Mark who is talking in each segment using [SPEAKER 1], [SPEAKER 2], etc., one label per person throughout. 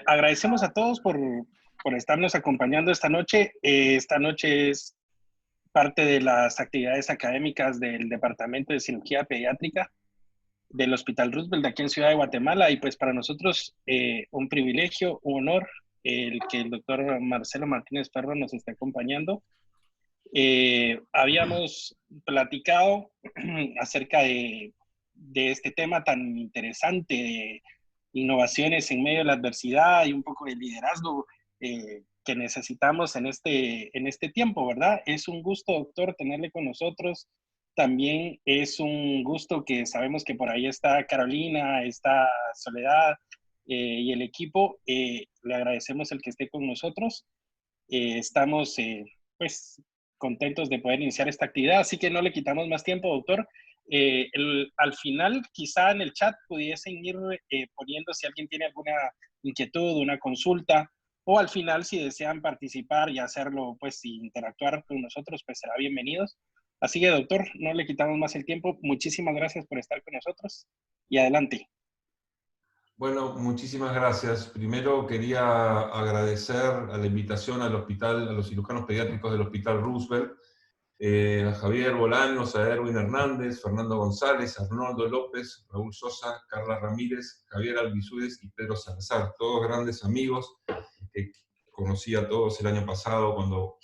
[SPEAKER 1] Agradecemos a todos por estarnos acompañando esta noche. Esta noche es parte de las actividades académicas del Departamento de Cirugía Pediátrica del Hospital Roosevelt de aquí en Ciudad de Guatemala, y pues para nosotros un privilegio, un honor el que el doctor Marcelo Martínez Ferro nos esté acompañando. Habíamos platicado acerca de este tema tan interesante de innovaciones en medio de la adversidad y un poco de liderazgo que necesitamos en este tiempo, ¿verdad? Es un gusto, doctor, tenerle con nosotros. También es un gusto que sabemos que por ahí está Carolina, está Soledad y el equipo. Le agradecemos el que esté con nosotros. Estamos, pues, contentos de poder iniciar esta actividad, así que no le quitamos más tiempo, doctor. Al final, quizá en el chat pudiesen ir poniendo si alguien tiene alguna inquietud, una consulta, o al final, si desean participar y hacerlo, pues, y interactuar con nosotros, pues será bienvenidos. Así que, doctor, no le quitamos más el tiempo. Muchísimas gracias por estar con nosotros y adelante.
[SPEAKER 2] Bueno, muchísimas gracias. Primero quería agradecer a la invitación al hospital, a los cirujanos pediátricos del Hospital Roosevelt, a Javier Bolaños, a Erwin Hernández, Fernando González, Arnoldo López, Raúl Sosa, Carla Ramírez, Javier Alvisúdez y Pedro Salazar, todos grandes amigos que conocí a todos el año pasado cuando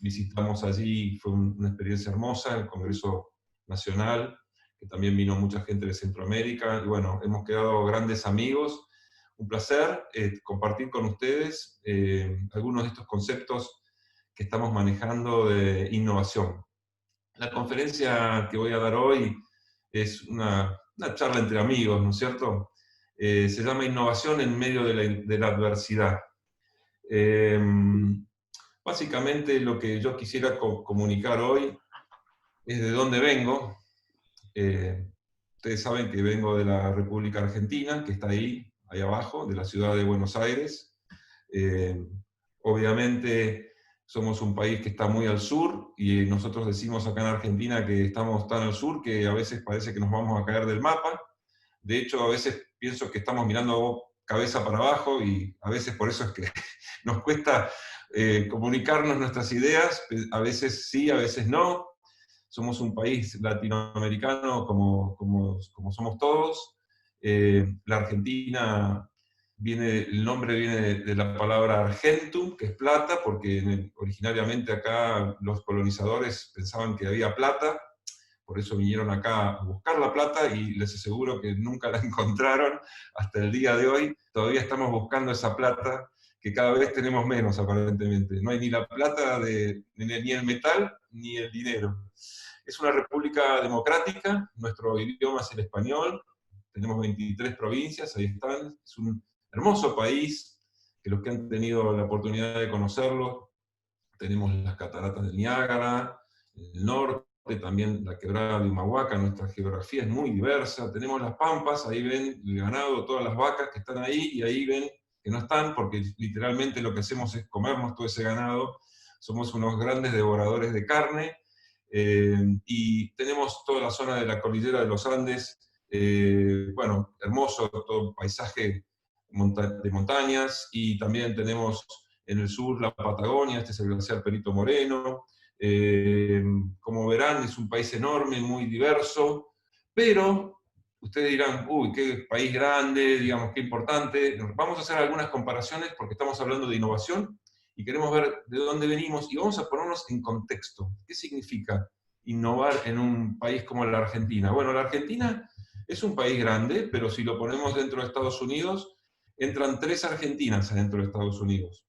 [SPEAKER 2] visitamos allí. Fue una experiencia hermosa, el Congreso Nacional, que también vino mucha gente de Centroamérica, y bueno, hemos quedado grandes amigos. Un placer compartir con ustedes algunos de estos conceptos que estamos manejando de innovación. La conferencia que voy a dar hoy es una charla entre amigos, ¿no es cierto? Se llama Innovación en medio de la adversidad. Básicamente lo que yo quisiera comunicar hoy es de dónde vengo. Ustedes saben que vengo de la República Argentina, que está ahí abajo, de la ciudad de Buenos Aires. Obviamente somos un país que está muy al sur, y nosotros decimos acá en Argentina que estamos tan al sur que a veces parece que nos vamos a caer del mapa. De hecho, a veces pienso que estamos mirando cabeza para abajo, y a veces por eso es que nos cuesta comunicarnos nuestras ideas, a veces sí, a veces no. Somos un país latinoamericano como somos todos. La Argentina, el nombre viene de la palabra argentum, que es plata, porque originariamente acá los colonizadores pensaban que había plata, por eso vinieron acá a buscar la plata, y les aseguro que nunca la encontraron hasta el día de hoy. Todavía estamos buscando esa plata, que cada vez tenemos menos aparentemente. No hay ni la plata, ni el metal, ni el dinero. Es una república democrática, nuestro idioma es el español, tenemos 23 provincias, ahí están. Es un hermoso país, que los que han tenido la oportunidad de conocerlo, tenemos las cataratas del Niágara, en el norte, también la quebrada de Humahuaca. Nuestra geografía es muy diversa. Tenemos las pampas, ahí ven el ganado, todas las vacas que están ahí, y ahí ven que no están, porque literalmente lo que hacemos es comernos todo ese ganado. Somos unos grandes devoradores de carne. Y tenemos toda la zona de la cordillera de los Andes, bueno, hermoso, todo paisaje de montañas, y también tenemos en el sur la Patagonia, este es el glaciar Perito Moreno. Como verán, es un país enorme, muy diverso, pero ustedes dirán, uy, qué país grande, digamos, qué importante. Vamos a hacer algunas comparaciones porque estamos hablando de innovación y queremos ver de dónde venimos, y vamos a ponernos en contexto. ¿Qué significa innovar en un país como la Argentina? Bueno, la Argentina es un país grande, pero si lo ponemos dentro de Estados Unidos, entran 3 Argentinas dentro de Estados Unidos.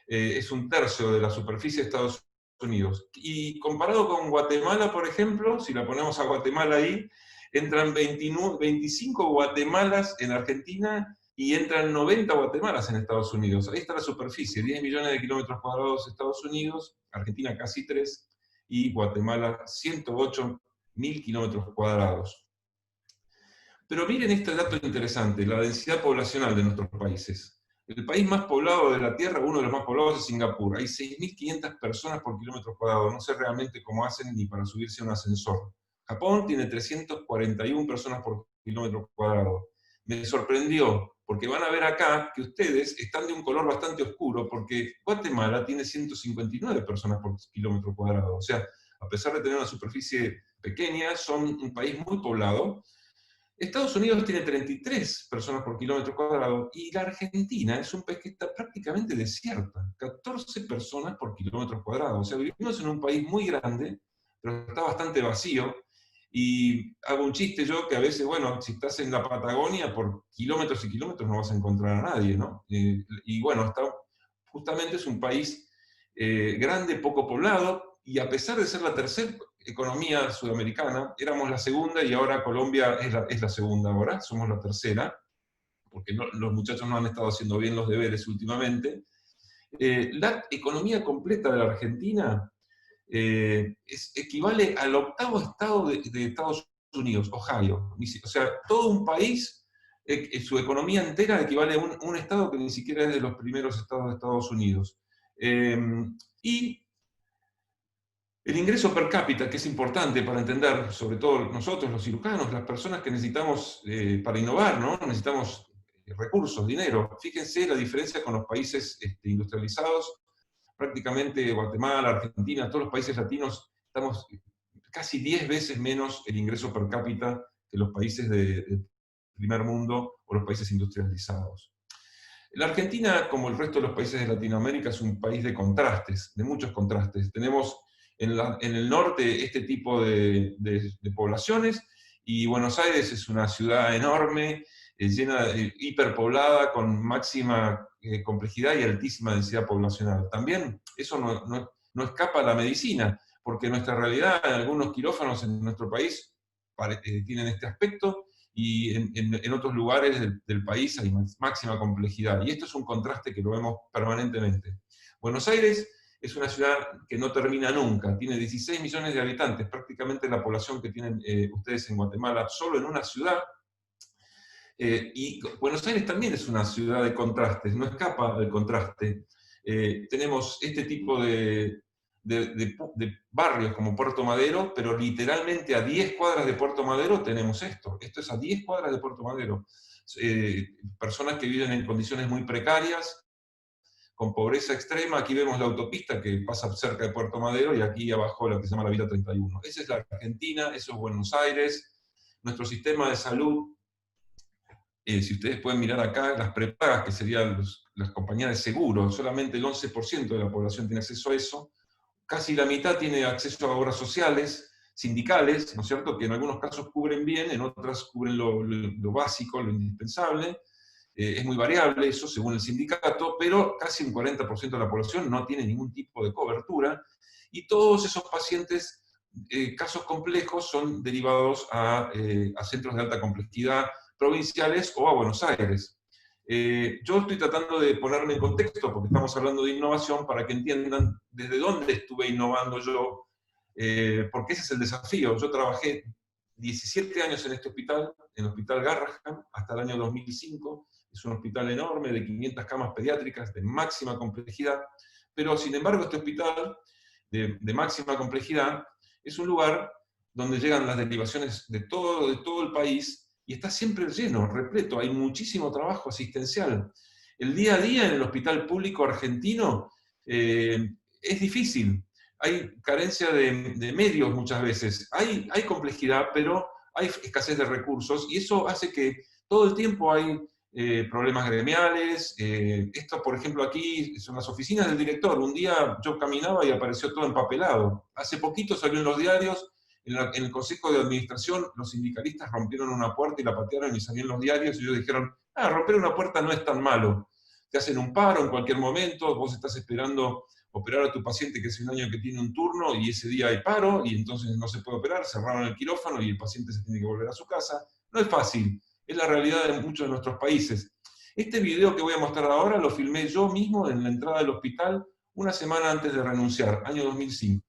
[SPEAKER 2] Es un tercio de la superficie de Estados Unidos. Y comparado con Guatemala, por ejemplo, si la ponemos a Guatemala ahí, entran 25 Guatemalas en Argentina, y entran 90 Guatemalas en Estados Unidos. Ahí está la superficie, 10 millones de kilómetros cuadrados Estados Unidos, Argentina casi 3, y Guatemala 108.000 kilómetros cuadrados. Pero miren este dato interesante, la densidad poblacional de nuestros países. El país más poblado de la Tierra, uno de los más poblados, es Singapur. Hay 6.500 personas por kilómetro cuadrado. No sé realmente cómo hacen ni para subirse a un ascensor. Japón tiene 341 personas por kilómetro cuadrado. me sorprendió, porque van a ver acá que ustedes están de un color bastante oscuro, porque Guatemala tiene 159 personas por kilómetro cuadrado. O sea, a pesar de tener una superficie pequeña, son un país muy poblado. Estados Unidos tiene 33 personas por kilómetro cuadrado y la Argentina es un país que está prácticamente desierta, 14 personas por kilómetro cuadrado. O sea, vivimos en un país muy grande, pero está bastante vacío. Y hago un chiste yo que a veces, bueno, si estás en la Patagonia, por kilómetros y kilómetros no vas a encontrar a nadie, ¿no? Y bueno, justamente es un país grande, poco poblado, y a pesar de ser la tercera economía sudamericana, éramos la segunda y ahora Colombia es la segunda ahora, somos la tercera, porque los muchachos no han estado haciendo bien los deberes últimamente. La economía completa de la Argentina equivale al octavo estado de Estados Unidos, Ohio. O sea, todo un país, su economía entera equivale a un estado que ni siquiera es de los primeros estados de Estados Unidos. Y el ingreso per cápita, que es importante para entender, sobre todo nosotros los cirujanos, las personas que necesitamos para innovar, ¿no? Necesitamos recursos, dinero. Fíjense la diferencia con los países industrializados. Prácticamente Guatemala, Argentina, todos los países latinos, estamos casi 10 veces menos el ingreso per cápita que los países del primer mundo o los países industrializados. La Argentina, como el resto de los países de Latinoamérica, es un país de contrastes, de muchos contrastes. Tenemos en el norte este tipo de poblaciones, y Buenos Aires es una ciudad enorme, llena, hiperpoblada, con máxima complejidad y altísima densidad poblacional. También eso no escapa a la medicina, porque nuestra realidad, algunos quirófanos en nuestro país tienen este aspecto, y en otros lugares del país hay máxima complejidad. Y esto es un contraste que lo vemos permanentemente. Buenos Aires es una ciudad que no termina nunca, tiene 16 millones de habitantes, prácticamente la población que tienen ustedes en Guatemala, solo en una ciudad. Y Buenos Aires también es una ciudad de contrastes, no escapa del contraste. Tenemos este tipo de barrios como Puerto Madero, pero literalmente a 10 cuadras de Puerto Madero tenemos esto. Esto es a 10 cuadras de Puerto Madero. Personas que viven en condiciones muy precarias, con pobreza extrema. Aquí vemos la autopista que pasa cerca de Puerto Madero, y aquí abajo la que se llama la Vía 31. Esa es la Argentina, eso es Buenos Aires. Nuestro sistema de salud, si ustedes pueden mirar acá, las prepagas, que serían las compañías de seguro, solamente el 11% de la población tiene acceso a eso. Casi la mitad tiene acceso a obras sociales, sindicales, ¿no es cierto?, que en algunos casos cubren bien, en otras cubren lo básico, lo indispensable. Es muy variable eso según el sindicato, pero casi un 40% de la población no tiene ningún tipo de cobertura, y todos esos pacientes, casos complejos, son derivados a centros de alta complejidad provinciales o a Buenos Aires. Yo estoy tratando de ponerme en contexto, porque estamos hablando de innovación, para que entiendan desde dónde estuve innovando yo, porque ese es el desafío. Yo trabajé 17 años en este hospital, en el Hospital Garrahan, hasta el año 2005. Es un hospital enorme, de 500 camas pediátricas, de máxima complejidad, pero sin embargo este hospital de máxima complejidad es un lugar donde llegan las derivaciones de todo el país, y está siempre lleno, repleto, hay muchísimo trabajo asistencial. El día a día en el hospital público argentino es difícil, hay carencia de medios muchas veces, hay complejidad, pero hay escasez de recursos, y eso hace que todo el tiempo hay problemas gremiales. Esto, por ejemplo, aquí son las oficinas del director. Un día yo caminaba y apareció todo empapelado. Hace poquito salió en los diarios. En el Consejo de Administración, los sindicalistas rompieron una puerta y la patearon, y salió en los diarios, y ellos dijeron: romper una puerta no es tan malo. Te hacen un paro en cualquier momento, vos estás esperando operar a tu paciente que hace un año que tiene un turno, y ese día hay paro, y entonces no se puede operar, cerraron el quirófano y el paciente se tiene que volver a su casa. No es fácil, es la realidad de muchos de nuestros países. Este video que voy a mostrar ahora lo filmé yo mismo en la entrada del hospital una semana antes de renunciar, año 2005.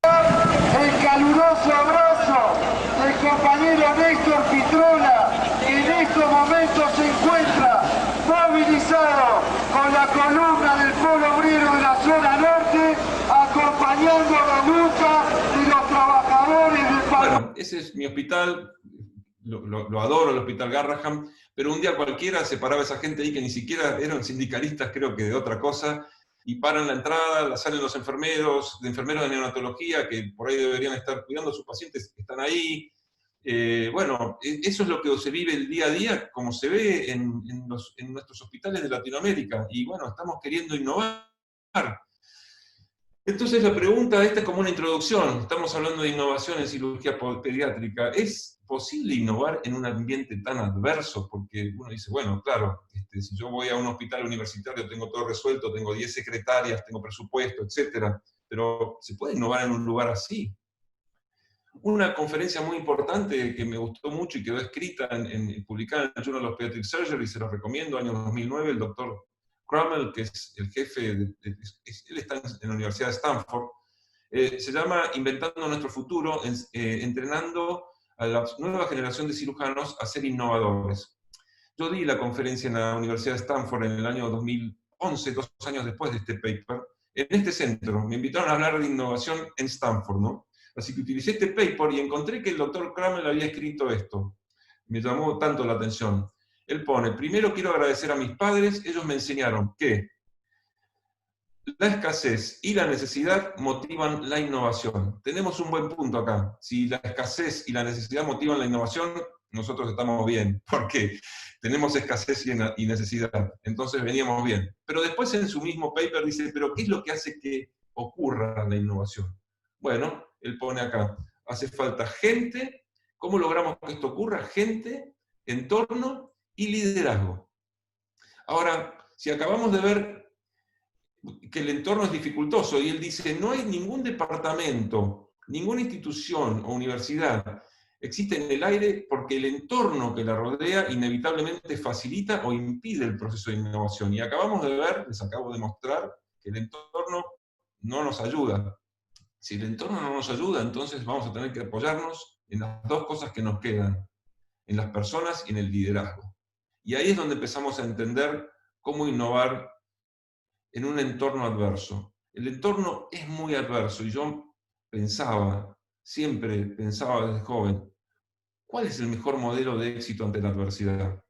[SPEAKER 3] El caluroso abrazo del compañero Néstor Pitrola, que en estos momentos se encuentra movilizado con la columna del Polo Obrero de la zona norte, acompañando la lucha de los trabajadores del país.
[SPEAKER 2] Bueno, ese es mi hospital. lo adoro, el Hospital Garraham, pero un día cualquiera se paraba esa gente ahí que ni siquiera eran sindicalistas, creo que de otra cosa, y paran la entrada, salen los enfermeros de neonatología, que por ahí deberían estar cuidando a sus pacientes, están ahí. Bueno, eso es lo que se vive el día a día, como se ve en nuestros hospitales de Latinoamérica, y bueno, estamos queriendo innovar. Entonces la pregunta, esta es como una introducción, estamos hablando de innovación en cirugía pediátrica. ¿Es posible innovar en un ambiente tan adverso? Porque uno dice, bueno, claro, si yo voy a un hospital universitario tengo todo resuelto, tengo 10 secretarias, tengo presupuesto, etc. Pero ¿se puede innovar en un lugar así? Una conferencia muy importante que me gustó mucho y quedó escrita, publicada en el Journal of Pediatric Surgery, se los recomiendo, año 2009, el doctor Crummell, que es el jefe, él está en la Universidad de Stanford, se llama Inventando nuestro futuro, entrenando a la nueva generación de cirujanos a ser innovadores. Yo di la conferencia en la Universidad de Stanford en el año 2011, 2 años después de este paper, en este centro. Me invitaron a hablar de innovación en Stanford, ¿no? Así que utilicé este paper y encontré que el doctor Crummell había escrito esto. Me llamó tanto la atención. Él pone, primero quiero agradecer a mis padres, ellos me enseñaron que la escasez y la necesidad motivan la innovación. Tenemos un buen punto acá. Si la escasez y la necesidad motivan la innovación, nosotros estamos bien, porque tenemos escasez y necesidad. Entonces veníamos bien. Pero después en su mismo paper dice, pero ¿qué es lo que hace que ocurra la innovación? Bueno, él pone acá, hace falta gente. ¿Cómo logramos que esto ocurra? Gente, entorno y liderazgo. Ahora, si acabamos de ver que el entorno es dificultoso, y él dice, no hay ningún departamento, ninguna institución o universidad existe en el aire porque el entorno que la rodea inevitablemente facilita o impide el proceso de innovación. Y acabamos de ver, les acabo de mostrar, que el entorno no nos ayuda. Si el entorno no nos ayuda, entonces vamos a tener que apoyarnos en las dos cosas que nos quedan, en las personas y en el liderazgo. Y ahí es donde empezamos a entender cómo innovar en un entorno adverso. El entorno es muy adverso, y yo siempre pensaba desde joven, ¿cuál es el mejor modelo de éxito ante la adversidad?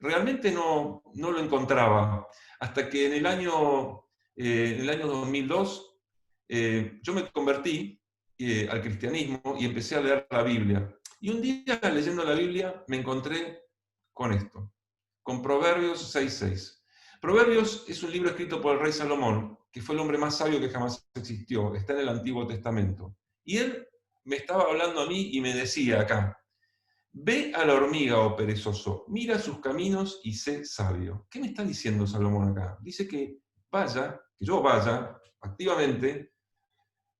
[SPEAKER 2] Realmente no lo encontraba, hasta que en el año 2002 yo me convertí al cristianismo y empecé a leer la Biblia. Y un día, leyendo la Biblia, me encontré con esto, con Proverbios 6:6. Proverbios es un libro escrito por el rey Salomón, que fue el hombre más sabio que jamás existió, está en el Antiguo Testamento. Y él me estaba hablando a mí y me decía acá, ve a la hormiga, oh perezoso, mira sus caminos y sé sabio. ¿Qué me está diciendo Salomón acá? Dice que yo vaya activamente,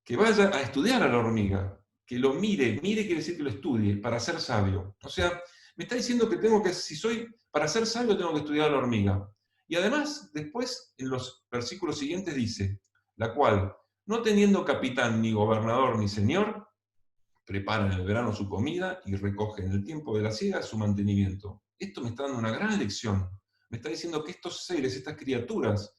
[SPEAKER 2] que vaya a estudiar a la hormiga, que lo mire quiere decir que lo estudie, para ser sabio. O sea, me está diciendo que para ser sabio tengo que estudiar a la hormiga. Y además, después, en los versículos siguientes dice, la cual, no teniendo capitán, ni gobernador, ni señor, prepara en el verano su comida y recoge en el tiempo de la siega su mantenimiento. Esto me está dando una gran lección. Me está diciendo que estos seres, estas criaturas,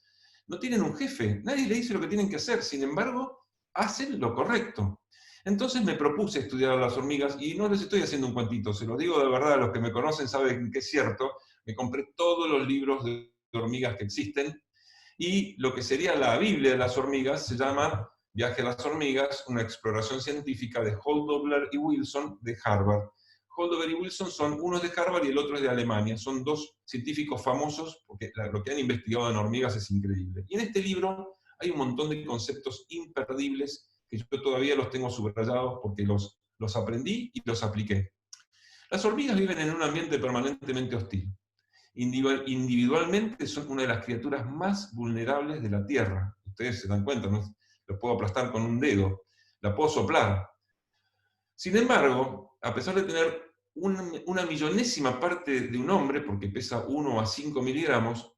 [SPEAKER 2] no tienen un jefe, nadie le dice lo que tienen que hacer, sin embargo, hacen lo correcto. Entonces me propuse estudiar a las hormigas, y no les estoy haciendo un cuentito, se lo digo de verdad, los que me conocen saben que es cierto, me compré todos los libros de hormigas que existen, y lo que sería la Biblia de las hormigas se llama Viaje a las hormigas, una exploración científica de Holdover y Wilson de Harvard. Holdover y Wilson son unos de Harvard y el otro es de Alemania. Son dos científicos famosos porque lo que han investigado en hormigas es increíble. Y en este libro hay un montón de conceptos imperdibles que yo todavía los tengo subrayados porque los aprendí y los apliqué. Las hormigas viven en un ambiente permanentemente hostil. Individualmente son una de las criaturas más vulnerables de la Tierra. Ustedes se dan cuenta, ¿no? Lo puedo aplastar con un dedo, la puedo soplar. Sin embargo, a pesar de tener una millonésima parte de un hombre, porque pesa 1 a 5 miligramos,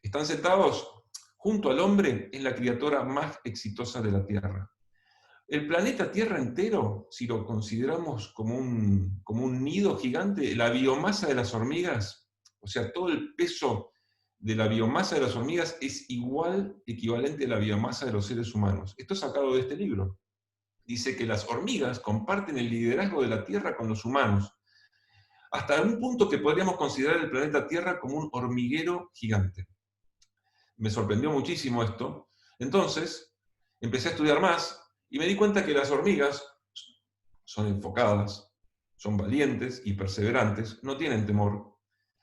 [SPEAKER 2] están sentados junto al hombre, es la criatura más exitosa de la Tierra. El planeta Tierra entero, si lo consideramos como un nido gigante, la biomasa de las hormigas, o sea, todo el peso de la biomasa de las hormigas es equivalente a la biomasa de los seres humanos. Esto es sacado de este libro. Dice que las hormigas comparten el liderazgo de la Tierra con los humanos. hasta un punto que podríamos considerar el planeta Tierra como un hormiguero gigante. Me sorprendió muchísimo esto. Entonces, empecé a estudiar más y me di cuenta que las hormigas son enfocadas, son valientes y perseverantes, no tienen temor,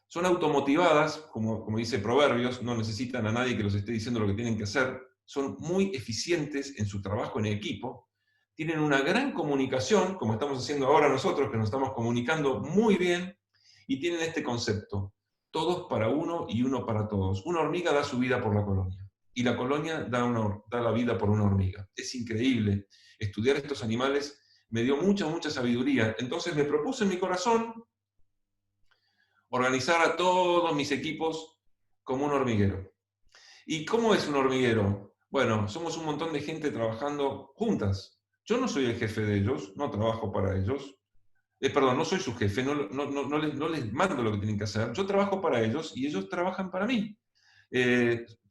[SPEAKER 2] son automotivadas, como dice Proverbios, no necesitan a nadie que los esté diciendo lo que tienen que hacer, son muy eficientes en su trabajo en equipo, tienen una gran comunicación, como estamos haciendo ahora nosotros, que nos estamos comunicando muy bien, y tienen este concepto: todos para uno y uno para todos. Una hormiga da su vida por la colonia, y la colonia da la vida por una hormiga. Es increíble. Estudiar estos animales me dio mucha sabiduría. Entonces me propuse en mi corazón organizar a todos mis equipos como un hormiguero. ¿Y cómo es un hormiguero? Bueno, somos un montón de gente trabajando juntas. Yo no soy el jefe de ellos, no trabajo para ellos. Perdón, no soy su jefe, no les mando lo que tienen que hacer. Yo trabajo para ellos y ellos trabajan para mí.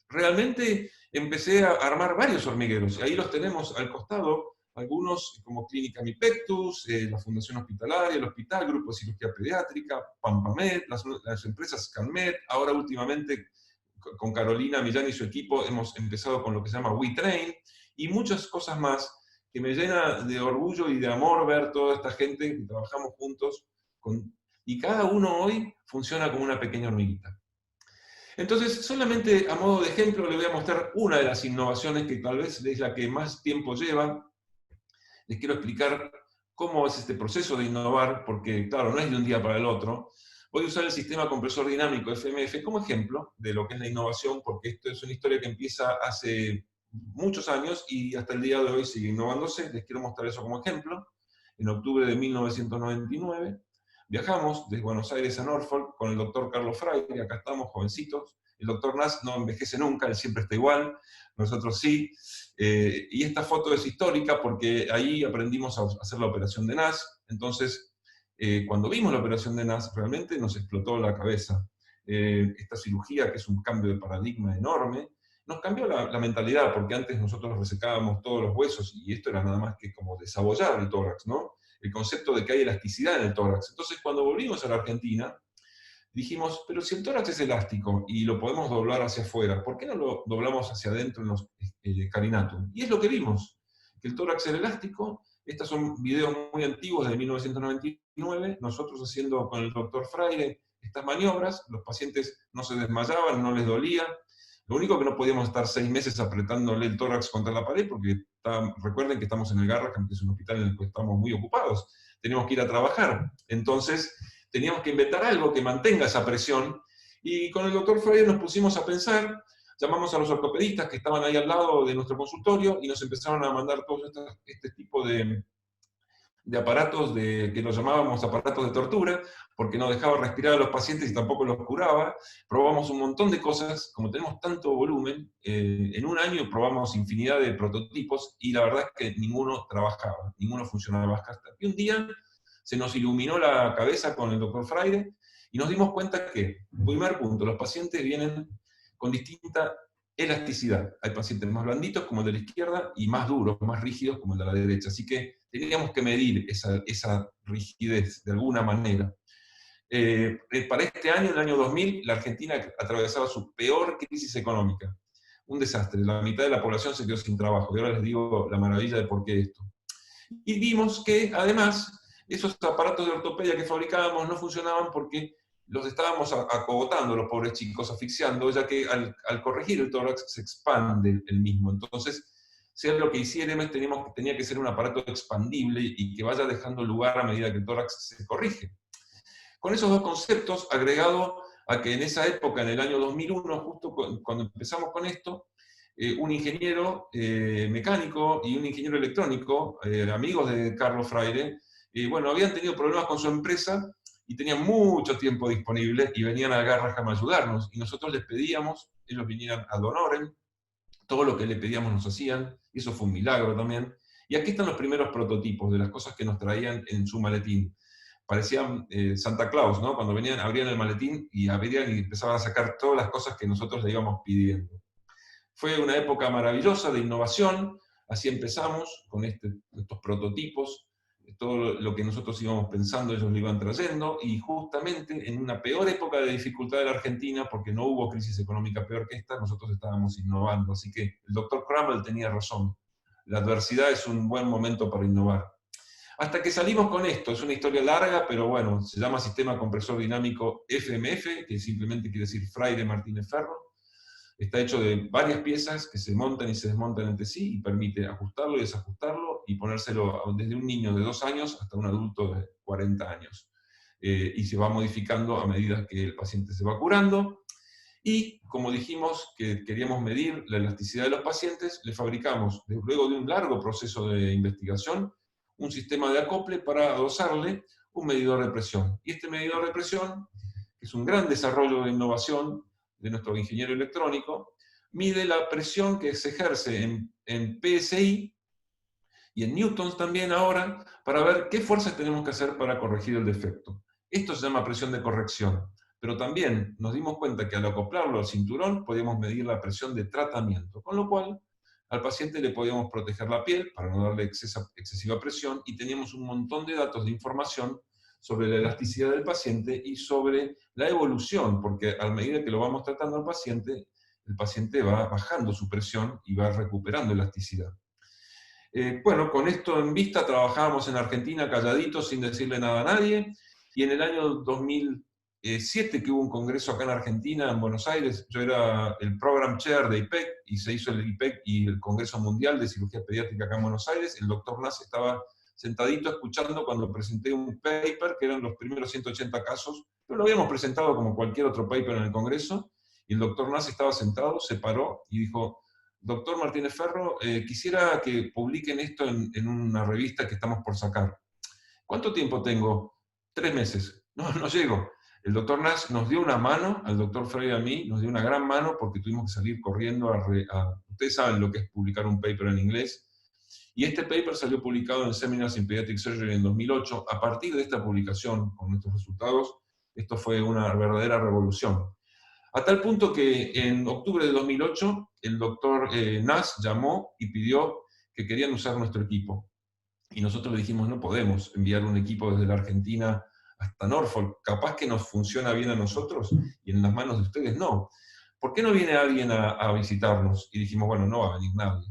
[SPEAKER 2] Realmente empecé a armar varios hormigueros, y ahí los tenemos al costado, algunos como Clínica Mi Pectus, la Fundación Hospitalaria, el Hospital, Grupo de Cirugía Pediátrica, Pampamed, las empresas ScanMed. Ahora últimamente con Carolina Millán y su equipo hemos empezado con lo que se llama WeTrain, y muchas cosas más que me llena de orgullo y de amor ver toda esta gente que trabajamos juntos, y cada uno hoy funciona como una pequeña hormiguita. Entonces, solamente a modo de ejemplo, le voy a mostrar una de las innovaciones que tal vez es la que más tiempo lleva. Les quiero explicar cómo es este proceso de innovar, porque, claro, no es de un día para el otro. Voy a usar el sistema compresor dinámico FMF como ejemplo de lo que es la innovación, porque esto es una historia que empieza hace muchos años y hasta el día de hoy sigue innovándose. Les quiero mostrar eso como ejemplo. En octubre de 1999, viajamos desde Buenos Aires a Norfolk con el doctor Carlos Fraile. Acá estamos, jovencitos. El doctor Nas no envejece nunca, él siempre está igual, nosotros sí. Y esta foto es histórica porque ahí aprendimos a hacer la operación de Nas. Entonces, cuando vimos la operación de Nas, realmente nos explotó la cabeza. Esta cirugía, que es un cambio de paradigma enorme, nos cambió la mentalidad, porque antes nosotros resecábamos todos los huesos y esto era nada más que como desabollar el tórax, ¿no? El concepto de que hay elasticidad en el tórax. Entonces, cuando volvimos a la Argentina, dijimos, pero si el tórax es elástico y lo podemos doblar hacia afuera, ¿por qué no lo doblamos hacia adentro en los carinatum? Y es lo que vimos, que el tórax era elástico. Estos son videos muy antiguos de 1999, nosotros haciendo con el doctor Fraile estas maniobras, los pacientes no se desmayaban, no les dolía. Lo único que no podíamos estar 6 meses apretándole el tórax contra la pared, porque recuerden que estamos en el Garrahan, que es un hospital en el que estamos muy ocupados. Tenemos que ir a trabajar. Entonces, teníamos que inventar algo que mantenga esa presión. Y con el doctor Freire nos pusimos a pensar, llamamos a los ortopedistas que estaban ahí al lado de nuestro consultorio y nos empezaron a mandar todo este tipo de aparatos que los llamábamos aparatos de tortura, porque no dejaba respirar a los pacientes y tampoco los curaba. Probamos un montón de cosas, como tenemos tanto volumen, en un año probamos infinidad de prototipos y la verdad es que ninguno trabajaba, ninguno funcionaba. Y un día se nos iluminó la cabeza con el doctor Fraire y nos dimos cuenta que, primer punto, los pacientes vienen con distinta elasticidad. Hay pacientes más blanditos, como el de la izquierda, y más duros, más rígidos, como el de la derecha. Así que teníamos que medir esa rigidez de alguna manera. Para este año, el año 2000, la Argentina atravesaba su peor crisis económica. Un desastre. La mitad de la población se quedó sin trabajo. Y ahora les digo la maravilla de por qué esto. Y vimos que, además, esos aparatos de ortopedia que fabricábamos no funcionaban porque los estábamos acogotando, los pobres chicos, asfixiando, ya que al corregir el tórax se expande el mismo. Entonces, sea lo que hiciéramos, tenía que ser un aparato expandible y que vaya dejando lugar a medida que el tórax se corrige. Con esos dos conceptos, agregado a que en esa época, en el año 2001, justo cuando empezamos con esto, un ingeniero mecánico y un ingeniero electrónico, amigos de Carlos Fraire, bueno, habían tenido problemas con su empresa y tenían mucho tiempo disponible y venían a Garrahan a ayudarnos. Y nosotros les pedíamos, ellos vinieran ad honorem, todo lo que le pedíamos nos hacían, y eso fue un milagro también. Y aquí están los primeros prototipos de las cosas que nos traían en su maletín. Parecían Santa Claus, ¿no? Cuando venían, abrían el maletín y abrían y empezaban a sacar todas las cosas que nosotros le íbamos pidiendo. Fue una época maravillosa de innovación, así empezamos con estos prototipos. todo lo que nosotros íbamos pensando, ellos lo iban trayendo, y justamente en una peor época de dificultad de la Argentina, porque no hubo crisis económica peor que esta, nosotros estábamos innovando. Así que el doctor Crammell tenía razón. La adversidad es un buen momento para innovar. Hasta que salimos con esto, es una historia larga, pero bueno, se llama Sistema Compresor Dinámico FMF, que simplemente quiere decir Freire Martínez Ferro. Está hecho de varias piezas que se montan y se desmontan entre sí y permite ajustarlo y desajustarlo y ponérselo desde un niño de 2 años hasta un adulto de 40 años. Y se va modificando a medida que el paciente se va curando. Y como dijimos que queríamos medir la elasticidad de los pacientes, le fabricamos, luego de un largo proceso de investigación, un sistema de acople para adosarle un medidor de presión. Y este medidor de presión, que es un gran desarrollo de innovación de nuestro ingeniero electrónico, mide la presión que se ejerce en PSI y en newtons también ahora, para ver qué fuerzas tenemos que hacer para corregir el defecto. Esto se llama presión de corrección, pero también nos dimos cuenta que al acoplarlo al cinturón podíamos medir la presión de tratamiento, con lo cual al paciente le podíamos proteger la piel para no darle excesiva presión, y teníamos un montón de datos de información sobre la elasticidad del paciente y sobre la evolución, porque a medida que lo vamos tratando al paciente, el paciente va bajando su presión y va recuperando elasticidad. Bueno, con esto en vista trabajábamos en Argentina calladitos, sin decirle nada a nadie, y en el año 2007, que hubo un congreso acá en Argentina, en Buenos Aires, yo era el Program Chair de IPEC, y se hizo el IPEC y el Congreso Mundial de Cirugía Pediátrica acá en Buenos Aires. El doctor Nass estaba sentadito escuchando cuando presenté un paper, que eran los primeros 180 casos, pero lo habíamos presentado como cualquier otro paper en el Congreso, y el doctor Nass estaba sentado, se paró y dijo: doctor Martínez Ferro, quisiera que publiquen esto en una revista que estamos por sacar. ¿Cuánto tiempo tengo? 3 meses. No llego. El doctor Nass nos dio una mano, al doctor Freire y a mí, nos dio una gran mano, porque tuvimos que salir corriendo ustedes saben lo que es publicar un paper en inglés, y este paper salió publicado en Seminars in Pediatric Surgery en 2008. A partir de esta publicación, con nuestros resultados, esto fue una verdadera revolución. A tal punto que en octubre de 2008, el doctor Nass llamó y pidió que querían usar nuestro equipo. Y nosotros le dijimos: no podemos enviar un equipo desde la Argentina hasta Norfolk, capaz que nos funciona bien a nosotros y en las manos de ustedes no. ¿Por qué no viene alguien a visitarnos? Y dijimos: bueno, no va a venir nadie.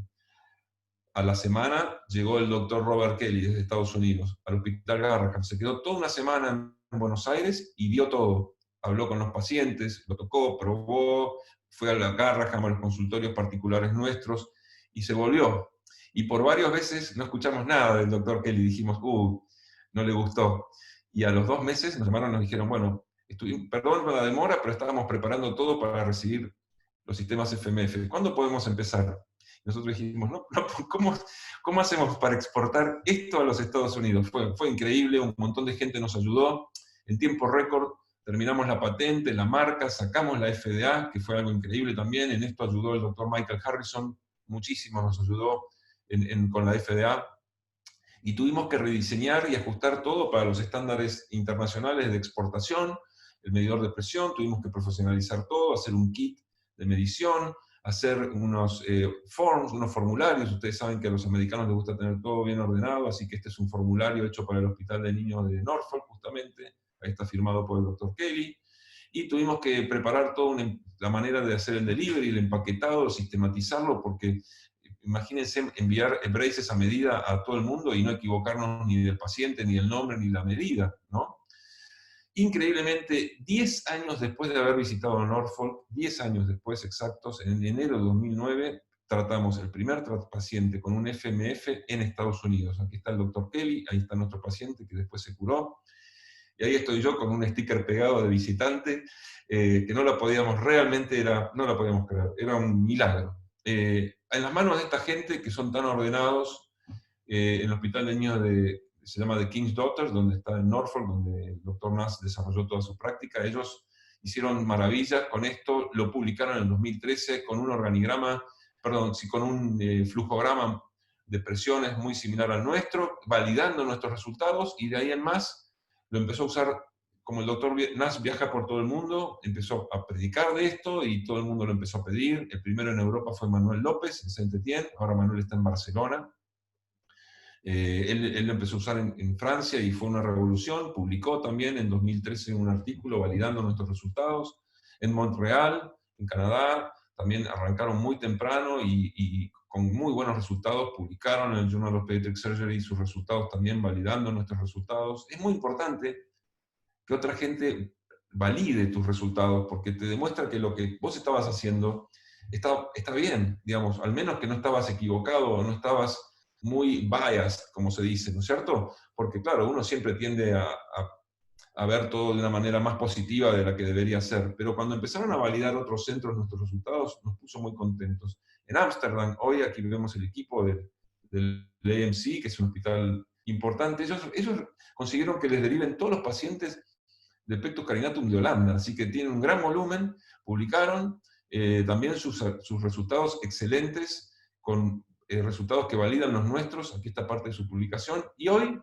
[SPEAKER 2] A la semana llegó el doctor Robert Kelly desde Estados Unidos, al Hospital Garrahan. Se quedó toda una semana en Buenos Aires y vio todo. Habló con los pacientes, lo tocó, probó, fue a la Garrahan, a los consultorios particulares nuestros, y se volvió. Y por varias veces no escuchamos nada del doctor Kelly. Dijimos: no le gustó. Y a los 2 meses nos llamaron y nos dijeron: bueno, perdón por la demora, pero estábamos preparando todo para recibir los sistemas FMF. ¿Cuándo podemos empezar? Nosotros dijimos: ¿cómo hacemos para exportar esto a los Estados Unidos? Fue increíble, un montón de gente nos ayudó. En tiempo récord terminamos la patente, la marca, sacamos la FDA, que fue algo increíble también. En esto ayudó el doctor Michael Harrison, muchísimo nos ayudó con la FDA. Y tuvimos que rediseñar y ajustar todo para los estándares internacionales de exportación, el medidor de presión, tuvimos que profesionalizar todo, hacer un kit de medición, hacer unos forms, unos formularios. Ustedes saben que a los americanos les gusta tener todo bien ordenado, así que este es un formulario hecho para el Hospital de Niños de Norfolk, justamente. Ahí está firmado por el doctor Kelly. Y tuvimos que preparar toda la manera de hacer el delivery, el empaquetado, sistematizarlo, porque imagínense enviar braces a medida a todo el mundo y no equivocarnos ni del paciente, ni el nombre, ni la medida, ¿no? Increíblemente, 10 años después de haber visitado Norfolk, 10 años después exactos, en enero de 2009, tratamos el primer paciente con un FMF en Estados Unidos. Aquí está el doctor Kelly, ahí está nuestro paciente que después se curó, y ahí estoy yo con un sticker pegado de visitante, que no la podíamos, realmente no la podíamos creer, era un milagro. En las manos de esta gente que son tan ordenados, en el Hospital de Niños se llama The King's Daughters, donde está en Norfolk, donde el doctor Nass desarrolló toda su práctica. Ellos hicieron maravillas con esto, lo publicaron en el 2013 con un organigrama, con un flujograma de presiones muy similar al nuestro, validando nuestros resultados, y de ahí en más lo empezó a usar. Como el doctor Nass viaja por todo el mundo, empezó a predicar de esto y todo el mundo lo empezó a pedir. El primero en Europa fue Manuel López, en Saint-Étienne, ahora Manuel está en Barcelona. Él lo empezó a usar en Francia y fue una revolución. Publicó también en 2013 un artículo validando nuestros resultados. En Montreal, en Canadá, también arrancaron muy temprano y con muy buenos resultados. Publicaron en el Journal of Pediatric Surgery sus resultados también validando nuestros resultados. Es muy importante que otra gente valide tus resultados, porque te demuestra que lo que vos estabas haciendo está bien, digamos, al menos que no estabas equivocado o no estabas muy biased, como se dice, ¿no es cierto? Porque claro, uno siempre tiende a ver todo de una manera más positiva de la que debería ser, pero cuando empezaron a validar otros centros nuestros resultados, nos puso muy contentos. En Ámsterdam, hoy aquí vemos el equipo del AMC, que es un hospital importante, ellos consiguieron que les deriven todos los pacientes de Pectus carinatum de Holanda, así que tienen un gran volumen, publicaron también sus resultados excelentes, con resultados que validan los nuestros, aquí está parte de su publicación, y hoy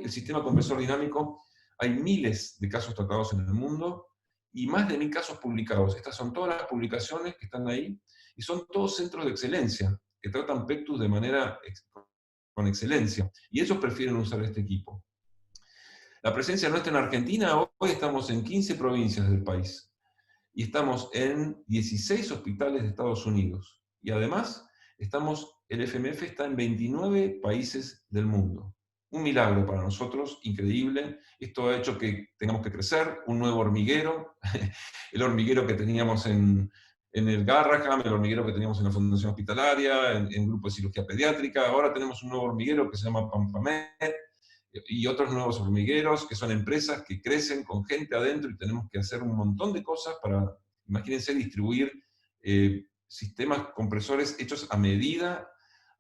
[SPEAKER 2] el sistema compresor dinámico, hay miles de casos tratados en el mundo, y más de 1000 casos publicados. Estas son todas las publicaciones que están ahí, y son todos centros de excelencia, que tratan Pectus de manera con excelencia, y ellos prefieren usar este equipo. La presencia nuestra en Argentina, hoy estamos en 15 provincias del país y estamos en 16 hospitales de Estados Unidos. Y además, el FMF está en 29 países del mundo. Un milagro para nosotros, increíble. Esto ha hecho que tengamos que crecer, un nuevo hormiguero, el hormiguero que teníamos en el Garraham, el hormiguero que teníamos en la Fundación Hospitalaria, en Grupo de Cirugía Pediátrica. Ahora tenemos un nuevo hormiguero que se llama Pampamed, y otros nuevos hormigueros, que son empresas que crecen con gente adentro y tenemos que hacer un montón de cosas para, imagínense, distribuir sistemas compresores hechos a medida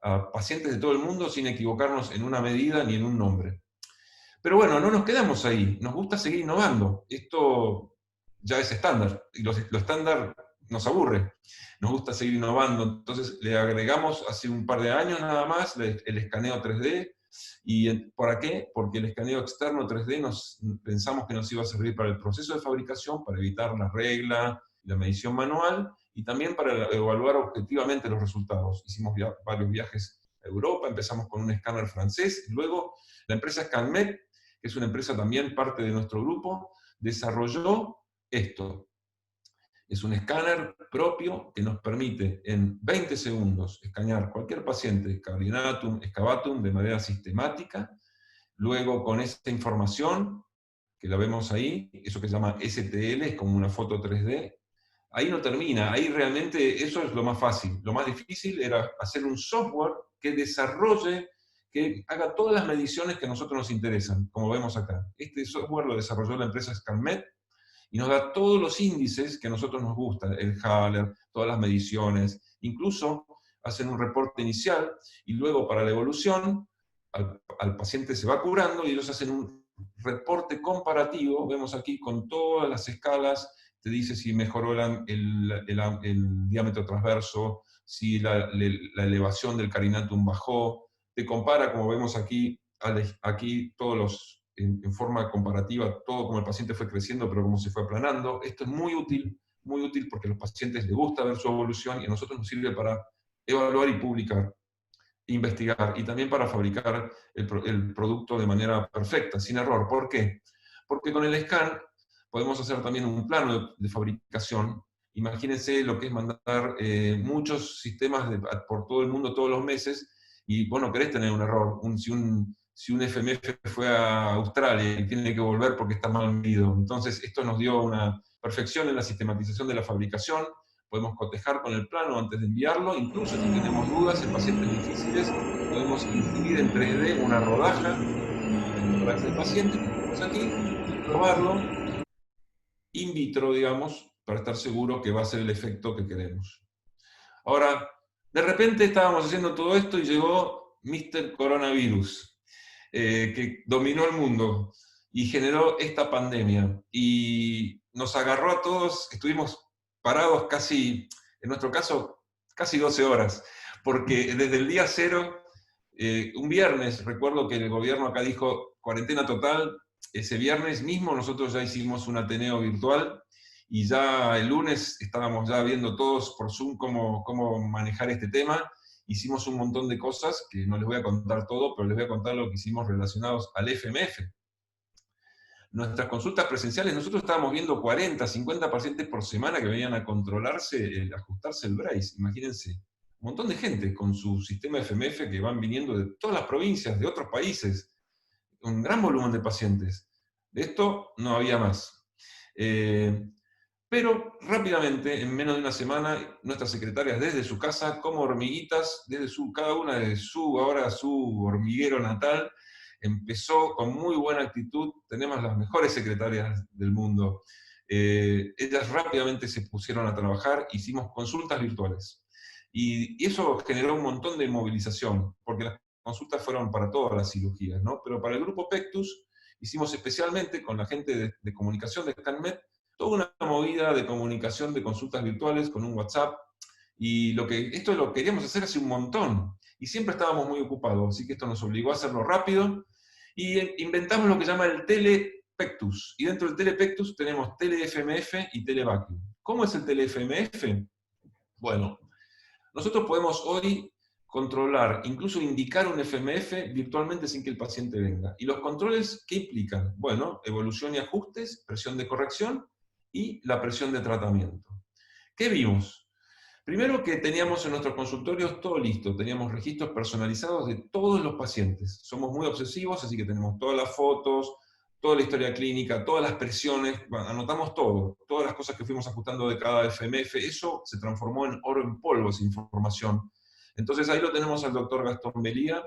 [SPEAKER 2] a pacientes de todo el mundo sin equivocarnos en una medida ni en un nombre. Pero bueno, no nos quedamos ahí, nos gusta seguir innovando. Esto ya es estándar, y lo estándar nos aburre. Nos gusta seguir innovando, entonces le agregamos hace un par de años nada más el escaneo 3D. ¿Y para qué? Porque el escaneo externo 3D pensamos que nos iba a servir para el proceso de fabricación, para evitar la regla, la medición manual, y también para evaluar objetivamente los resultados. Hicimos varios viajes a Europa, empezamos con un escáner francés, y luego la empresa ScanMed, que es una empresa también parte de nuestro grupo, desarrolló esto. Es un escáner propio que nos permite en 20 segundos escanear cualquier paciente, carinatum, excavatum, de manera sistemática. Luego, con esta información, que la vemos ahí, eso que se llama STL, es como una foto 3D, ahí no termina, ahí realmente eso es lo más fácil. Lo más difícil era hacer un software que desarrolle, que haga todas las mediciones que a nosotros nos interesan, como vemos acá. Este software lo desarrolló la empresa ScanMed, y nos da todos los índices que a nosotros nos gustan, el Haller, todas las mediciones, incluso hacen un reporte inicial, y luego para la evolución, al paciente se va curando, y ellos hacen un reporte comparativo, vemos aquí con todas las escalas, te dice si mejoró el diámetro transverso, si la elevación del carinatum bajó, te compara, como vemos aquí todos los en forma comparativa, todo como el paciente fue creciendo, pero como se fue aplanando. Esto es muy útil porque a los pacientes les gusta ver su evolución y a nosotros nos sirve para evaluar y publicar, investigar, y también para fabricar el producto de manera perfecta, sin error. ¿Por qué? Porque con el scan podemos hacer también un plano de fabricación. Imagínense lo que es mandar muchos sistemas por todo el mundo todos los meses, y vos no querés tener un error. Si un FMF fue a Australia y tiene que volver porque está mal medido. Entonces, esto nos dio una perfección en la sistematización de la fabricación. Podemos cotejar con el plano antes de enviarlo. Incluso si tenemos dudas en pacientes difíciles, podemos imprimir en 3D una rodaja del paciente, que tenemos aquí, y probarlo in vitro, digamos, para estar seguro que va a ser el efecto que queremos. Ahora, de repente estábamos haciendo todo esto y llegó Mr. Coronavirus, que dominó el mundo y generó esta pandemia. Y nos agarró a todos, estuvimos parados casi, en nuestro caso, casi 12 horas, porque desde el día cero, un viernes, recuerdo que el gobierno acá dijo cuarentena total. Ese viernes mismo nosotros ya hicimos un Ateneo virtual, y ya el lunes estábamos ya viendo todos por Zoom cómo manejar este tema, hicimos un montón de cosas, que no les voy a contar todo, pero les voy a contar lo que hicimos relacionados al FMF. Nuestras consultas presenciales, nosotros estábamos viendo 40, 50 pacientes por semana que venían a controlarse, ajustarse el brace, imagínense. Un montón de gente con su sistema FMF que van viniendo de todas las provincias, de otros países, un gran volumen de pacientes. De esto no había más. Pero rápidamente, en menos de una semana, nuestras secretarias desde su casa, como hormiguitas, cada una de su hormiguero natal, empezó con muy buena actitud. Tenemos las mejores secretarias del mundo. Ellas rápidamente se pusieron a trabajar, hicimos consultas virtuales. Y eso generó un montón de movilización, porque las consultas fueron para todas las cirugías, ¿no? Pero para el grupo Pectus hicimos especialmente con la gente de comunicación de ScanMed toda una movida de comunicación de consultas virtuales con un WhatsApp, y esto lo queríamos hacer hace un montón, y siempre estábamos muy ocupados, así que esto nos obligó a hacerlo rápido, y inventamos lo que llama el Telepectus, y dentro del Telepectus tenemos TeleFMF y Televacuum. ¿Cómo es el TeleFMF? Bueno, nosotros podemos hoy controlar, incluso indicar un FMF virtualmente sin que el paciente venga. ¿Y los controles qué implican? Bueno, evolución y ajustes, presión de corrección y la presión de tratamiento. ¿Qué vimos? Primero que teníamos en nuestros consultorios todo listo, teníamos registros personalizados de todos los pacientes. Somos muy obsesivos, así que tenemos todas las fotos, toda la historia clínica, todas las presiones, anotamos todo, todas las cosas que fuimos ajustando de cada FMF. Eso se transformó en oro en polvo, esa información. Entonces ahí lo tenemos al doctor Gastón Belía,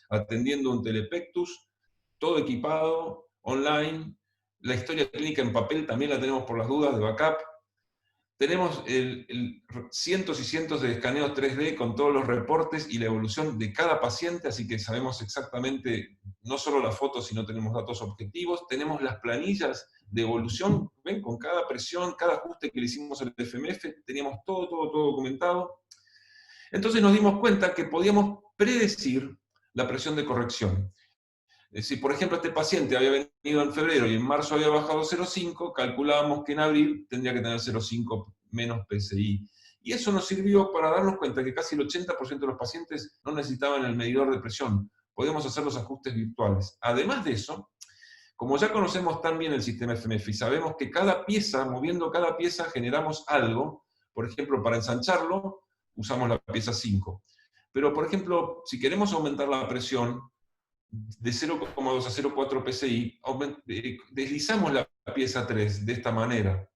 [SPEAKER 2] atendiendo un Telepectus, todo equipado, online. La historia clínica en papel también la tenemos por las dudas, de backup. Tenemos cientos y cientos de escaneos 3D con todos los reportes y la evolución de cada paciente, así que sabemos exactamente, no solo las fotos, sino tenemos datos objetivos. Tenemos las planillas de evolución, ¿ven? Con cada presión, cada ajuste que le hicimos al FMF, teníamos todo documentado. Entonces nos dimos cuenta que podíamos predecir la presión de corrección. Si, por ejemplo, este paciente había venido en febrero y en marzo había bajado 0,5, calculábamos que en abril tendría que tener 0,5 menos PSI. Y eso nos sirvió para darnos cuenta que casi el 80% de los pacientes no necesitaban el medidor de presión. Podíamos hacer los ajustes virtuales. Además de eso, como ya conocemos tan bien el sistema FMF y sabemos que cada pieza, moviendo cada pieza, generamos algo. Por ejemplo, para ensancharlo, usamos la pieza 5. Pero, por ejemplo, si queremos aumentar la presión de 0,2 a 0,4 PSI, deslizamos la pieza 3 de esta manera.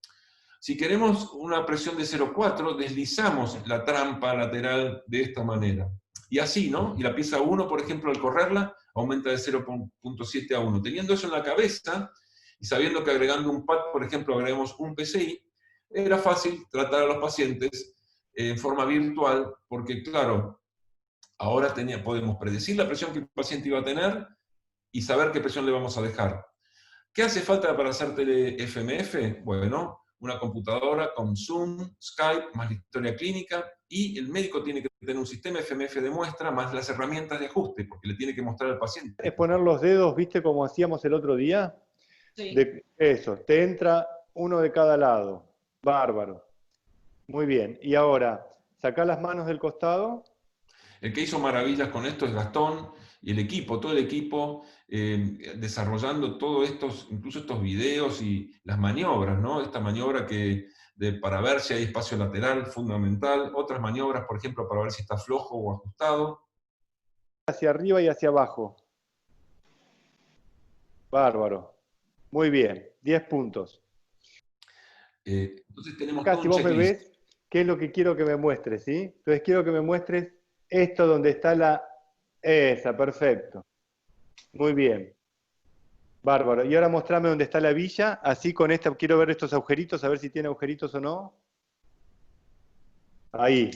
[SPEAKER 2] Si queremos una presión de 0,4, deslizamos la trampa lateral de esta manera. Y así, ¿no? Y la pieza 1, por ejemplo, al correrla, aumenta de 0,7 a 1. Teniendo eso en la cabeza, y sabiendo que agregando un pad, por ejemplo, agregamos un PSI, era fácil tratar a los pacientes en forma virtual, porque claro, ahora podemos predecir la presión que el paciente iba a tener y saber qué presión le vamos a dejar. ¿Qué hace falta para hacer tele-FMF? Bueno, una computadora con Zoom, Skype, más la historia clínica, y el médico tiene que tener un sistema FMF de muestra más las herramientas de ajuste, porque le tiene que mostrar al paciente.
[SPEAKER 4] Es poner los dedos, ¿viste como hacíamos el otro día? Sí. Eso, te entra uno de cada lado. Bárbaro. Muy bien. Y ahora, sacá las manos del costado.
[SPEAKER 2] El que hizo maravillas con esto es Gastón y el equipo, todo el equipo, desarrollando todos estos, incluso estos videos y las maniobras, ¿no? Esta maniobra para ver si hay espacio lateral, fundamental. Otras maniobras, por ejemplo, para ver si está flojo o ajustado.
[SPEAKER 4] Hacia arriba y hacia abajo. Bárbaro. Muy bien, 10 puntos.
[SPEAKER 2] Entonces tenemos
[SPEAKER 4] acá, si vos me ves, ¿qué es lo que quiero que me muestres? ¿Sí? Entonces quiero que me muestres esto donde está esa, perfecto. Muy bien. Bárbaro. Y ahora mostrame dónde está la villa. Así con esta quiero ver estos agujeritos, a ver si tiene agujeritos o no. Ahí.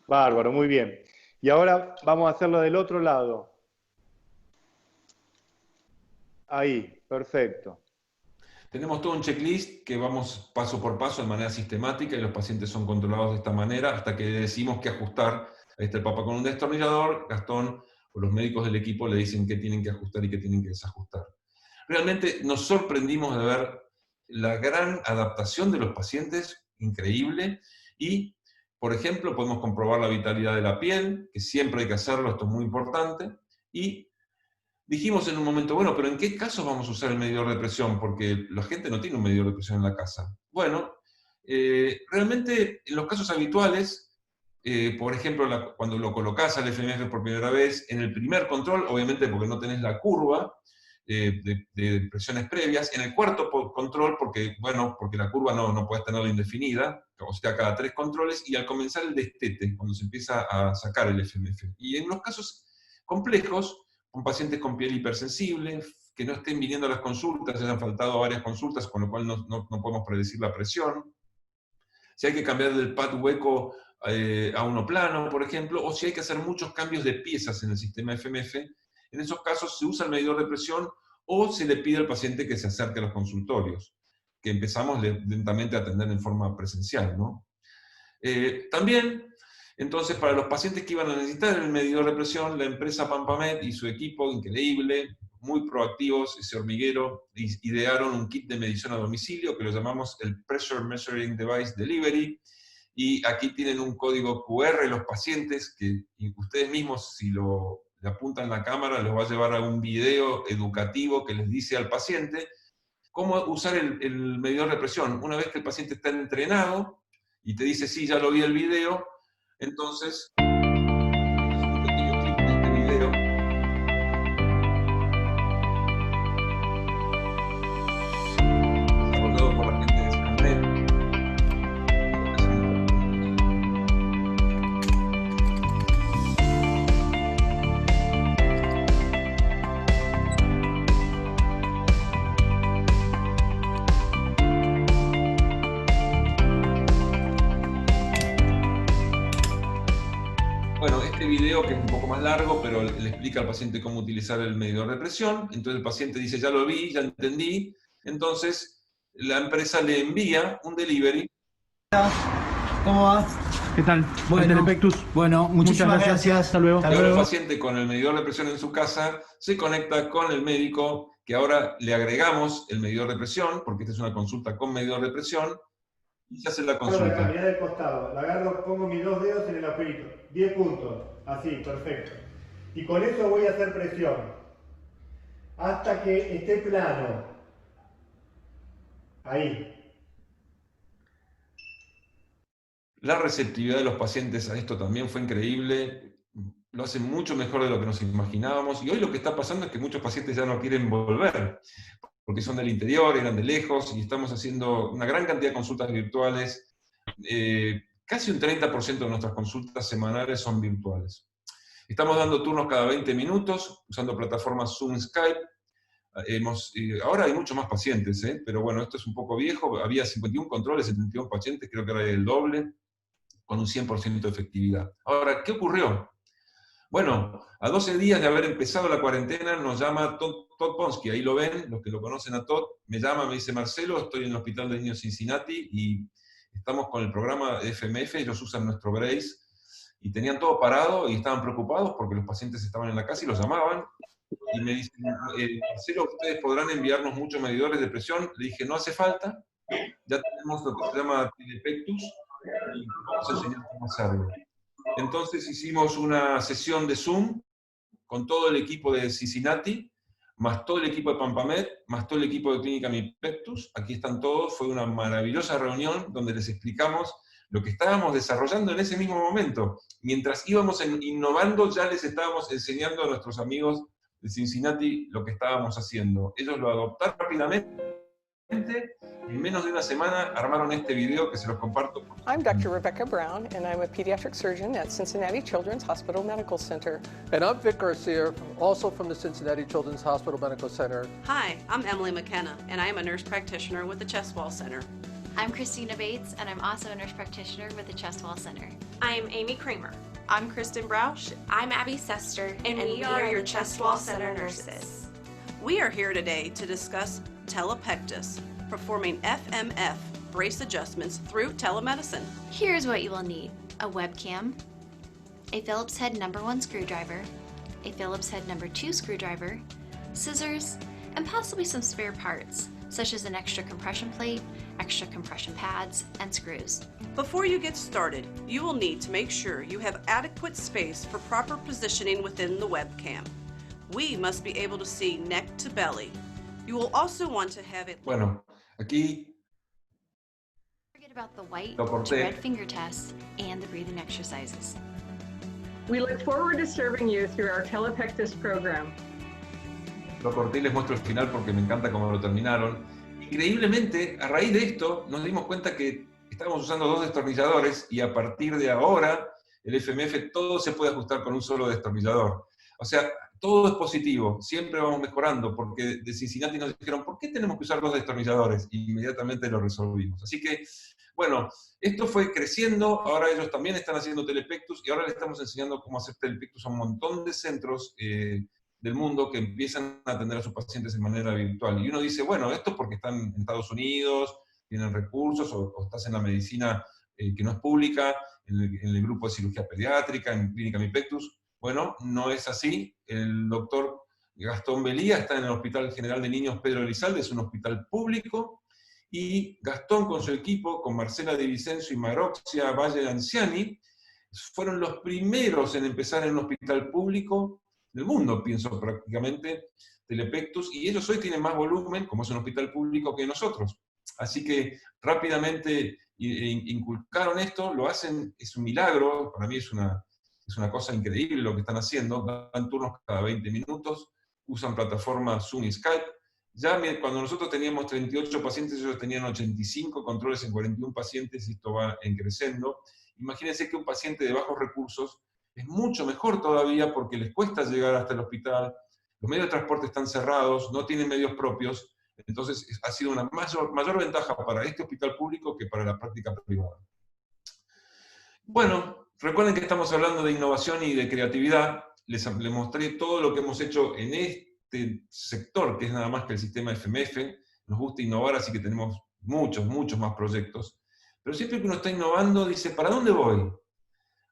[SPEAKER 4] Bárbaro, muy bien. Y ahora vamos a hacerlo del otro lado. Ahí, perfecto.
[SPEAKER 2] Tenemos todo un checklist que vamos paso por paso de manera sistemática y los pacientes son controlados de esta manera hasta que decimos qué ajustar. Ahí está el papá con un destornillador, Gastón o los médicos del equipo le dicen qué tienen que ajustar y qué tienen que desajustar. Realmente nos sorprendimos de ver la gran adaptación de los pacientes, increíble, y Por ejemplo, podemos comprobar la vitalidad de la piel, que siempre hay que hacerlo, esto es muy importante. Y dijimos en un momento, bueno, pero ¿en qué casos vamos a usar el medidor de presión? Porque la gente no tiene un medidor de presión en la casa. Bueno, realmente en los casos habituales, por ejemplo, cuando lo colocás al FMF por primera vez, en el primer control, obviamente porque no tenés la curva de presiones previas, en el cuarto control, porque la curva no puedes tenerla indefinida, o sea, cada 3 controles, y al comenzar el destete, cuando se empieza a sacar el FMF. Y en los casos complejos, con pacientes con piel hipersensible, que no estén viniendo a las consultas, hayan faltado varias consultas, con lo cual no podemos predecir la presión, si hay que cambiar del pad hueco a uno plano, por ejemplo, o si hay que hacer muchos cambios de piezas en el sistema FMF, en esos casos se usa el medidor de presión o se le pide al paciente que se acerque a los consultorios, que empezamos lentamente a atender en forma presencial, ¿no? También, entonces, para los pacientes que iban a necesitar el medidor de presión, la empresa Pampamed y su equipo, increíble, muy proactivos, ese hormiguero, idearon un kit de medición a domicilio que lo llamamos el Pressure Measuring Device Delivery, y aquí tienen un código QR los pacientes, que ustedes mismos, si le apuntan la cámara, los va a llevar a un video educativo que les dice al paciente cómo usar el medidor de presión. Una vez que el paciente está entrenado y te dice, sí, ya lo vi el video, entonces, un pequeño clip de este video. Desarrollado por la gente de Scanmed. Bueno, este video, que es un poco más largo, pero le explica al paciente cómo utilizar el medidor de presión. Entonces el paciente dice, ya lo vi, ya entendí. Entonces la empresa le envía un delivery.
[SPEAKER 5] ¿Cómo va?
[SPEAKER 6] ¿Qué tal?
[SPEAKER 5] Bueno, muchísimas gracias.
[SPEAKER 6] Hasta luego.
[SPEAKER 2] Y ahora el paciente con el medidor de presión en su casa se conecta con el médico, que ahora le agregamos el medidor de presión, porque esta es una consulta con medidor de presión, y se hace la consulta.
[SPEAKER 4] La cantidad del costado, la agarro, pongo mis 2 dedos en el agujerito, 10 puntos, así, perfecto. Y con eso voy a hacer presión, hasta que esté plano. Ahí.
[SPEAKER 2] La receptividad de los pacientes a esto también fue increíble, lo hacen mucho mejor de lo que nos imaginábamos, y hoy lo que está pasando es que muchos pacientes ya no quieren volver, porque son del interior, eran de lejos, y estamos haciendo una gran cantidad de consultas virtuales. Casi un 30% de nuestras consultas semanales son virtuales. Estamos dando turnos cada 20 minutos, usando plataformas Zoom, Skype. Ahora hay muchos más pacientes, pero bueno, esto es un poco viejo. Había 51 controles, 71 pacientes, creo que ahora hay el doble, con un 100% de efectividad. Ahora, ¿qué ocurrió? Bueno, a 12 días de haber empezado la cuarentena, nos llama Todd Ponsky, ahí lo ven, los que lo conocen a Todd, me llama, me dice, Marcelo, estoy en el Hospital de Niños Cincinnati y estamos con el programa FMF, ellos usan nuestro Brace, y tenían todo parado y estaban preocupados porque los pacientes estaban en la casa y los llamaban, y me dicen, Marcelo, ustedes podrán enviarnos muchos medidores de presión. Le dije, no hace falta, ya tenemos lo que se llama Telepectus, y vamos a enseñar cómo hacerlo. Entonces hicimos una sesión de Zoom con todo el equipo de Cincinnati, más todo el equipo de Pampamed, más todo el equipo de Clínica Mipectus. Aquí están todos. Fue una maravillosa reunión donde les explicamos lo que estábamos desarrollando en ese mismo momento. Mientras íbamos innovando, ya les estábamos enseñando a nuestros amigos de Cincinnati lo que estábamos haciendo. Ellos lo adoptaron rápidamente. En menos de una semana armaron este video que se los comparto.
[SPEAKER 7] I'm Dr. Rebecca Brown, and I'm a pediatric surgeon at Cincinnati Children's Hospital Medical Center.
[SPEAKER 8] And I'm Vic Garcia, also from the Cincinnati Children's Hospital Medical Center.
[SPEAKER 9] Hi, I'm Emily McKenna, and I am a nurse practitioner with the Chest Wall Center.
[SPEAKER 10] I'm Christina Bates, and I'm also a nurse practitioner with the Chest Wall Center.
[SPEAKER 11] I'm Amy Kramer.
[SPEAKER 12] I'm Kristen Brausch.
[SPEAKER 11] I'm Abby Sester,
[SPEAKER 12] and we are your Chest Wall Center nurses.
[SPEAKER 9] We are here today to discuss Telepectus, performing FMF brace adjustments through telemedicine.
[SPEAKER 10] Here's what you will need: a webcam, a Phillips head No. 1 screwdriver, a Phillips head No. 2 screwdriver, scissors, and possibly some spare parts. such as an extra compression plate, extra compression pads, and screws.
[SPEAKER 9] Before you get started, you will need to make sure you have adequate space for proper positioning within the webcam. We must be able to see neck to belly. You will also want to have it...
[SPEAKER 2] Bueno, aquí
[SPEAKER 10] Forget about the white
[SPEAKER 2] lo
[SPEAKER 10] to
[SPEAKER 2] corté.
[SPEAKER 10] red finger tests and the breathing exercises.
[SPEAKER 6] We look forward to serving you through our Telepectus program.
[SPEAKER 2] Lo corté y les muestro el final porque me encanta cómo lo terminaron. Increíblemente, a raíz de esto, nos dimos cuenta que estábamos usando 2 destornilladores y a partir de ahora, el FMF todo se puede ajustar con un solo destornillador. O sea, todo es positivo, siempre vamos mejorando, porque de Cincinnati nos dijeron, ¿por qué tenemos que usar 2 destornilladores? Y inmediatamente lo resolvimos. Así que, bueno, esto fue creciendo, ahora ellos también están haciendo Telepectus, y ahora le estamos enseñando cómo hacer Telepectus a un montón de centros del mundo que empiezan a atender a sus pacientes de manera virtual. Y uno dice, bueno, esto es porque están en Estados Unidos, tienen recursos, o estás en la medicina que no es pública, en el grupo de cirugía pediátrica, en Clínica Mipectus. Bueno, no es así. El doctor Gastón Belía está en el Hospital General de Niños Pedro Elizalde, es un hospital público, y Gastón con su equipo, con Marcela de Vicenzo y Maroxia Valle Anciani, fueron los primeros en empezar en un hospital público del mundo, pienso prácticamente, Telepectus, y ellos hoy tienen más volumen, como es un hospital público, que nosotros. Así que rápidamente inculcaron esto, lo hacen, es un milagro, para mí es una cosa increíble lo que están haciendo, dan turnos cada 20 minutos, usan plataformas Zoom y Skype. Ya cuando nosotros teníamos 38 pacientes, ellos tenían 85 controles en 41 pacientes, y esto va creciendo. Imagínense que un paciente de bajos recursos es mucho mejor todavía porque les cuesta llegar hasta el hospital, los medios de transporte están cerrados, no tienen medios propios, entonces ha sido una mayor ventaja para este hospital público que para la práctica privada. Bueno, recuerden que estamos hablando de innovación y de creatividad. Les mostré todo lo que hemos hecho en este sector, que es nada más que el sistema FMF. Nos gusta innovar, así que tenemos muchos más proyectos. Pero siempre que uno está innovando, dice, ¿para dónde voy?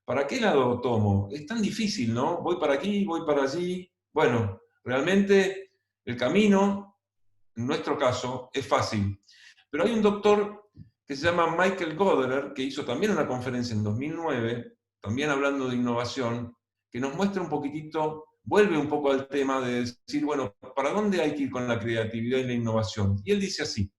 [SPEAKER 2] ¿Para qué lado tomo? Es tan difícil, ¿no? Voy para aquí, voy para allí. Bueno, realmente el camino, en nuestro caso, es fácil. Pero hay un doctor que se llama Michael Goderer, que hizo también una conferencia en 2009, también hablando de innovación, que nos muestra un poquitito, vuelve un poco al tema de decir, bueno, ¿para dónde hay que ir con la creatividad y la innovación? Y él dice así,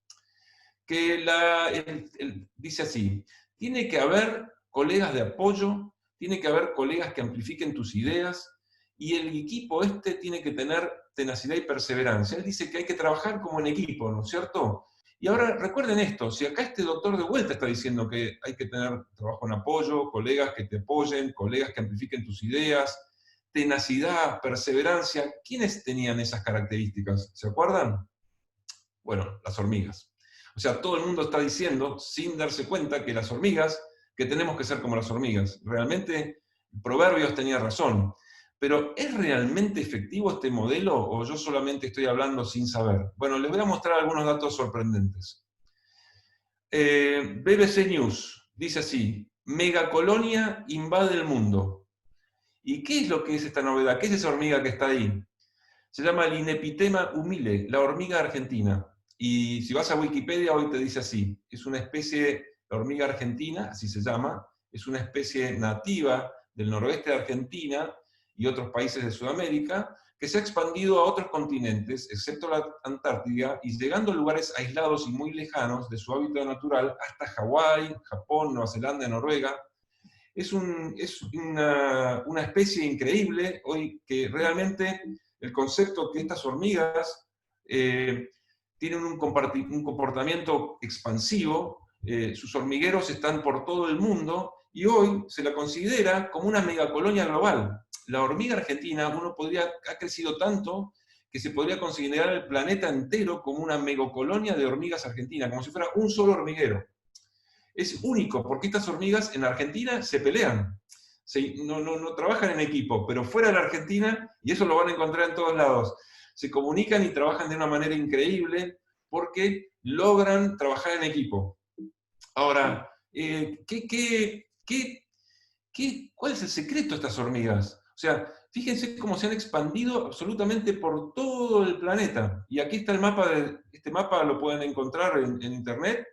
[SPEAKER 2] dice así, tiene que haber colegas de apoyo, tiene que haber colegas que amplifiquen tus ideas, y el equipo tiene que tener tenacidad y perseverancia. Él dice que hay que trabajar como en equipo, ¿no es cierto? Y ahora recuerden esto, si acá este doctor de vuelta está diciendo que hay que tener trabajo en apoyo, colegas que te apoyen, colegas que amplifiquen tus ideas, tenacidad, perseverancia, ¿quiénes tenían esas características? ¿Se acuerdan? Bueno, las hormigas. O sea, todo el mundo está diciendo, sin darse cuenta, que las hormigas, que tenemos que ser como las hormigas. Realmente, Proverbios tenía razón. Pero ¿es realmente efectivo este modelo o yo solamente estoy hablando sin saber? Bueno, les voy a mostrar algunos datos sorprendentes. BBC News dice así, megacolonia invade el mundo. ¿Y qué es lo que es esta novedad? ¿Qué es esa hormiga que está ahí? Se llama Linepitema humile, la hormiga argentina. Y si vas a Wikipedia hoy te dice así, es una especie, la hormiga argentina, así se llama, es una especie nativa del noroeste de Argentina y otros países de Sudamérica, que se ha expandido a otros continentes, excepto la Antártida, y llegando a lugares aislados y muy lejanos de su hábitat natural, hasta Hawái, Japón, Nueva Zelanda, Noruega. Es una especie increíble, hoy que realmente el concepto que estas hormigas tienen un comportamiento expansivo, sus hormigueros están por todo el mundo, y hoy se la considera como una megacolonia global. La hormiga argentina, ha crecido tanto que se podría considerar el planeta entero como una megacolonia de hormigas argentinas, como si fuera un solo hormiguero. Es único, porque estas hormigas en Argentina se pelean, no trabajan en equipo, pero fuera de la Argentina, y eso lo van a encontrar en todos lados, se comunican y trabajan de una manera increíble porque logran trabajar en equipo. Ahora, ¿cuál es el secreto de estas hormigas? sea, fíjense cómo se han expandido absolutamente por todo el planeta. Y aquí está el mapa, este mapa lo pueden encontrar en internet.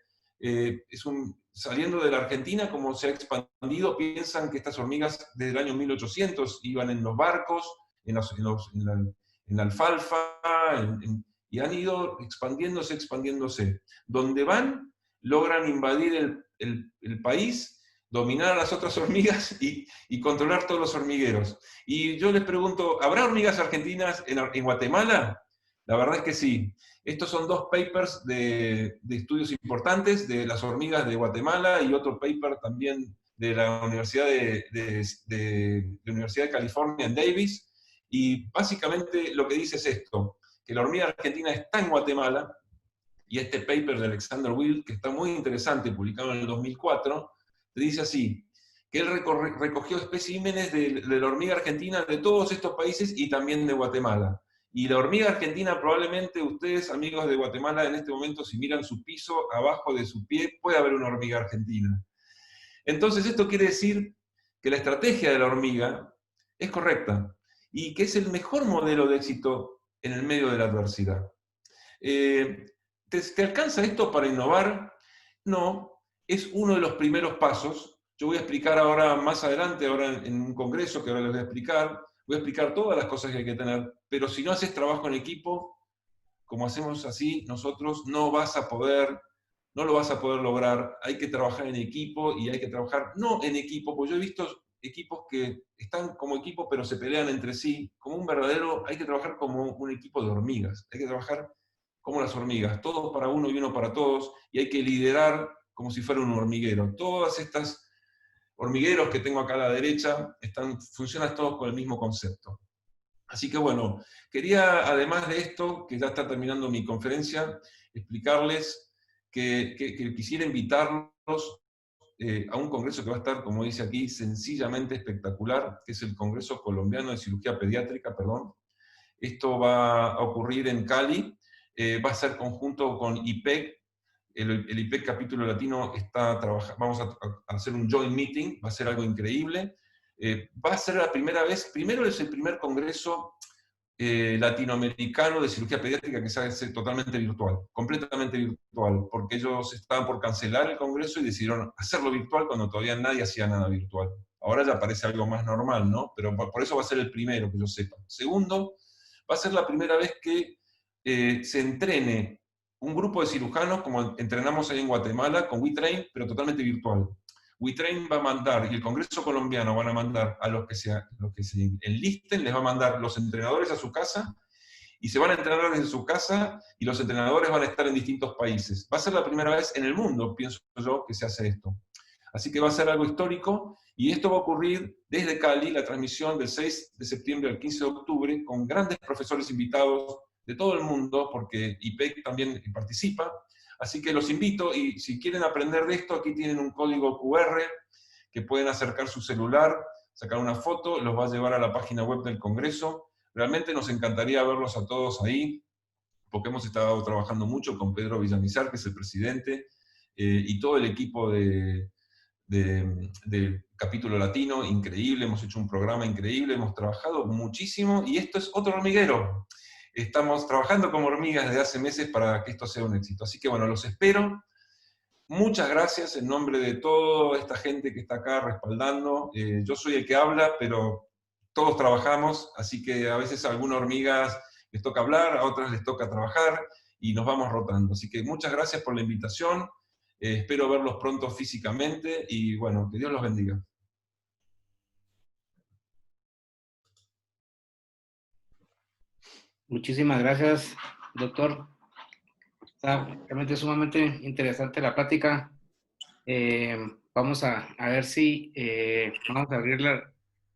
[SPEAKER 2] Saliendo de la Argentina, como se ha expandido, piensan que estas hormigas desde el año 1800 iban en los barcos, en la alfalfa, y han ido expandiéndose. Donde van, logran invadir el país, dominar a las otras hormigas y controlar todos los hormigueros. Y yo les pregunto, ¿habrá hormigas argentinas en Guatemala? La verdad es que sí. Estos son 2 papers de estudios importantes de las hormigas de Guatemala y otro paper también de la Universidad de Universidad de California en Davis. Y básicamente lo que dice es esto, que la hormiga argentina está en Guatemala, y este paper de Alexander Wild, que está muy interesante, publicado en el 2004, te dice así, que él recogió especímenes de la hormiga argentina de todos estos países y también de Guatemala. Y la hormiga argentina, probablemente ustedes, amigos de Guatemala, en este momento, si miran su piso, abajo de su pie, puede haber una hormiga argentina. Entonces, esto quiere decir que la estrategia de la hormiga es correcta y que es el mejor modelo de éxito en el medio de la adversidad. ¿Te alcanza esto para innovar? No, es uno de los primeros pasos. Yo voy a explicar ahora, más adelante, ahora en un congreso que ahora les voy a explicar todas las cosas que hay que tener, pero si no haces trabajo en equipo, como hacemos así nosotros, no lo vas a poder lograr. Hay que trabajar en equipo, y hay que trabajar no en equipo, porque yo he visto equipos que están como equipo pero se pelean entre sí, hay que trabajar como un equipo de hormigas, hay que trabajar como las hormigas, todos para uno y uno para todos, y hay que liderar como si fuera un hormiguero. Todas estas hormigueros que tengo acá a la derecha funcionan todos con el mismo concepto. Así que bueno, quería, además de esto, que ya está terminando mi conferencia, explicarles que quisiera invitarlos a un congreso que va a estar, como dice aquí, sencillamente espectacular, que es el Congreso Colombiano de Cirugía Pediátrica, perdón. Esto va a ocurrir en Cali, va a ser conjunto con IPEC. El IPEC capítulo latino vamos a hacer un joint meeting, va a ser algo increíble. Va a ser la primera vez, primero es el primer congreso latinoamericano de cirugía pediátrica que se hace totalmente virtual, completamente virtual, porque ellos estaban por cancelar el congreso y decidieron hacerlo virtual cuando todavía nadie hacía nada virtual. Ahora ya parece algo más normal, ¿no? Pero por eso va a ser el primero, que yo sepa. Segundo, va a ser la primera vez que se entrene un grupo de cirujanos, como entrenamos ahí en Guatemala, con WeTrain, pero totalmente virtual. WeTrain va a mandar, y el Congreso Colombiano van a mandar a los que se enlisten, les va a mandar los entrenadores a su casa, y se van a entrenar desde su casa, y los entrenadores van a estar en distintos países. Va a ser la primera vez en el mundo, pienso yo, que se hace esto. Así que va a ser algo histórico, y esto va a ocurrir desde Cali, la transmisión del 6 de septiembre al 15 de octubre, con grandes profesores invitados de todo el mundo, porque IPEC también participa. Así que los invito, y si quieren aprender de esto, aquí tienen un código QR que pueden acercar su celular, sacar una foto, los va a llevar a la página web del Congreso. Realmente nos encantaría verlos a todos ahí, porque hemos estado trabajando mucho con Pedro Villamizar, que es el presidente, y todo el equipo del capítulo latino, increíble, hemos hecho un programa increíble, hemos trabajado muchísimo, y esto es otro hormiguero. Estamos trabajando como hormigas desde hace meses para que esto sea un éxito. Así que bueno, los espero. Muchas gracias en nombre de toda esta gente que está acá respaldando. Yo soy el que habla, pero todos trabajamos, así que a veces a algunas hormigas les toca hablar, a otras les toca trabajar, y nos vamos rotando. Así que muchas gracias por la invitación. Espero verlos pronto físicamente, y bueno, que Dios los bendiga.
[SPEAKER 13] Muchísimas gracias, doctor. Está realmente sumamente interesante la plática. Vamos a ver si vamos a abrir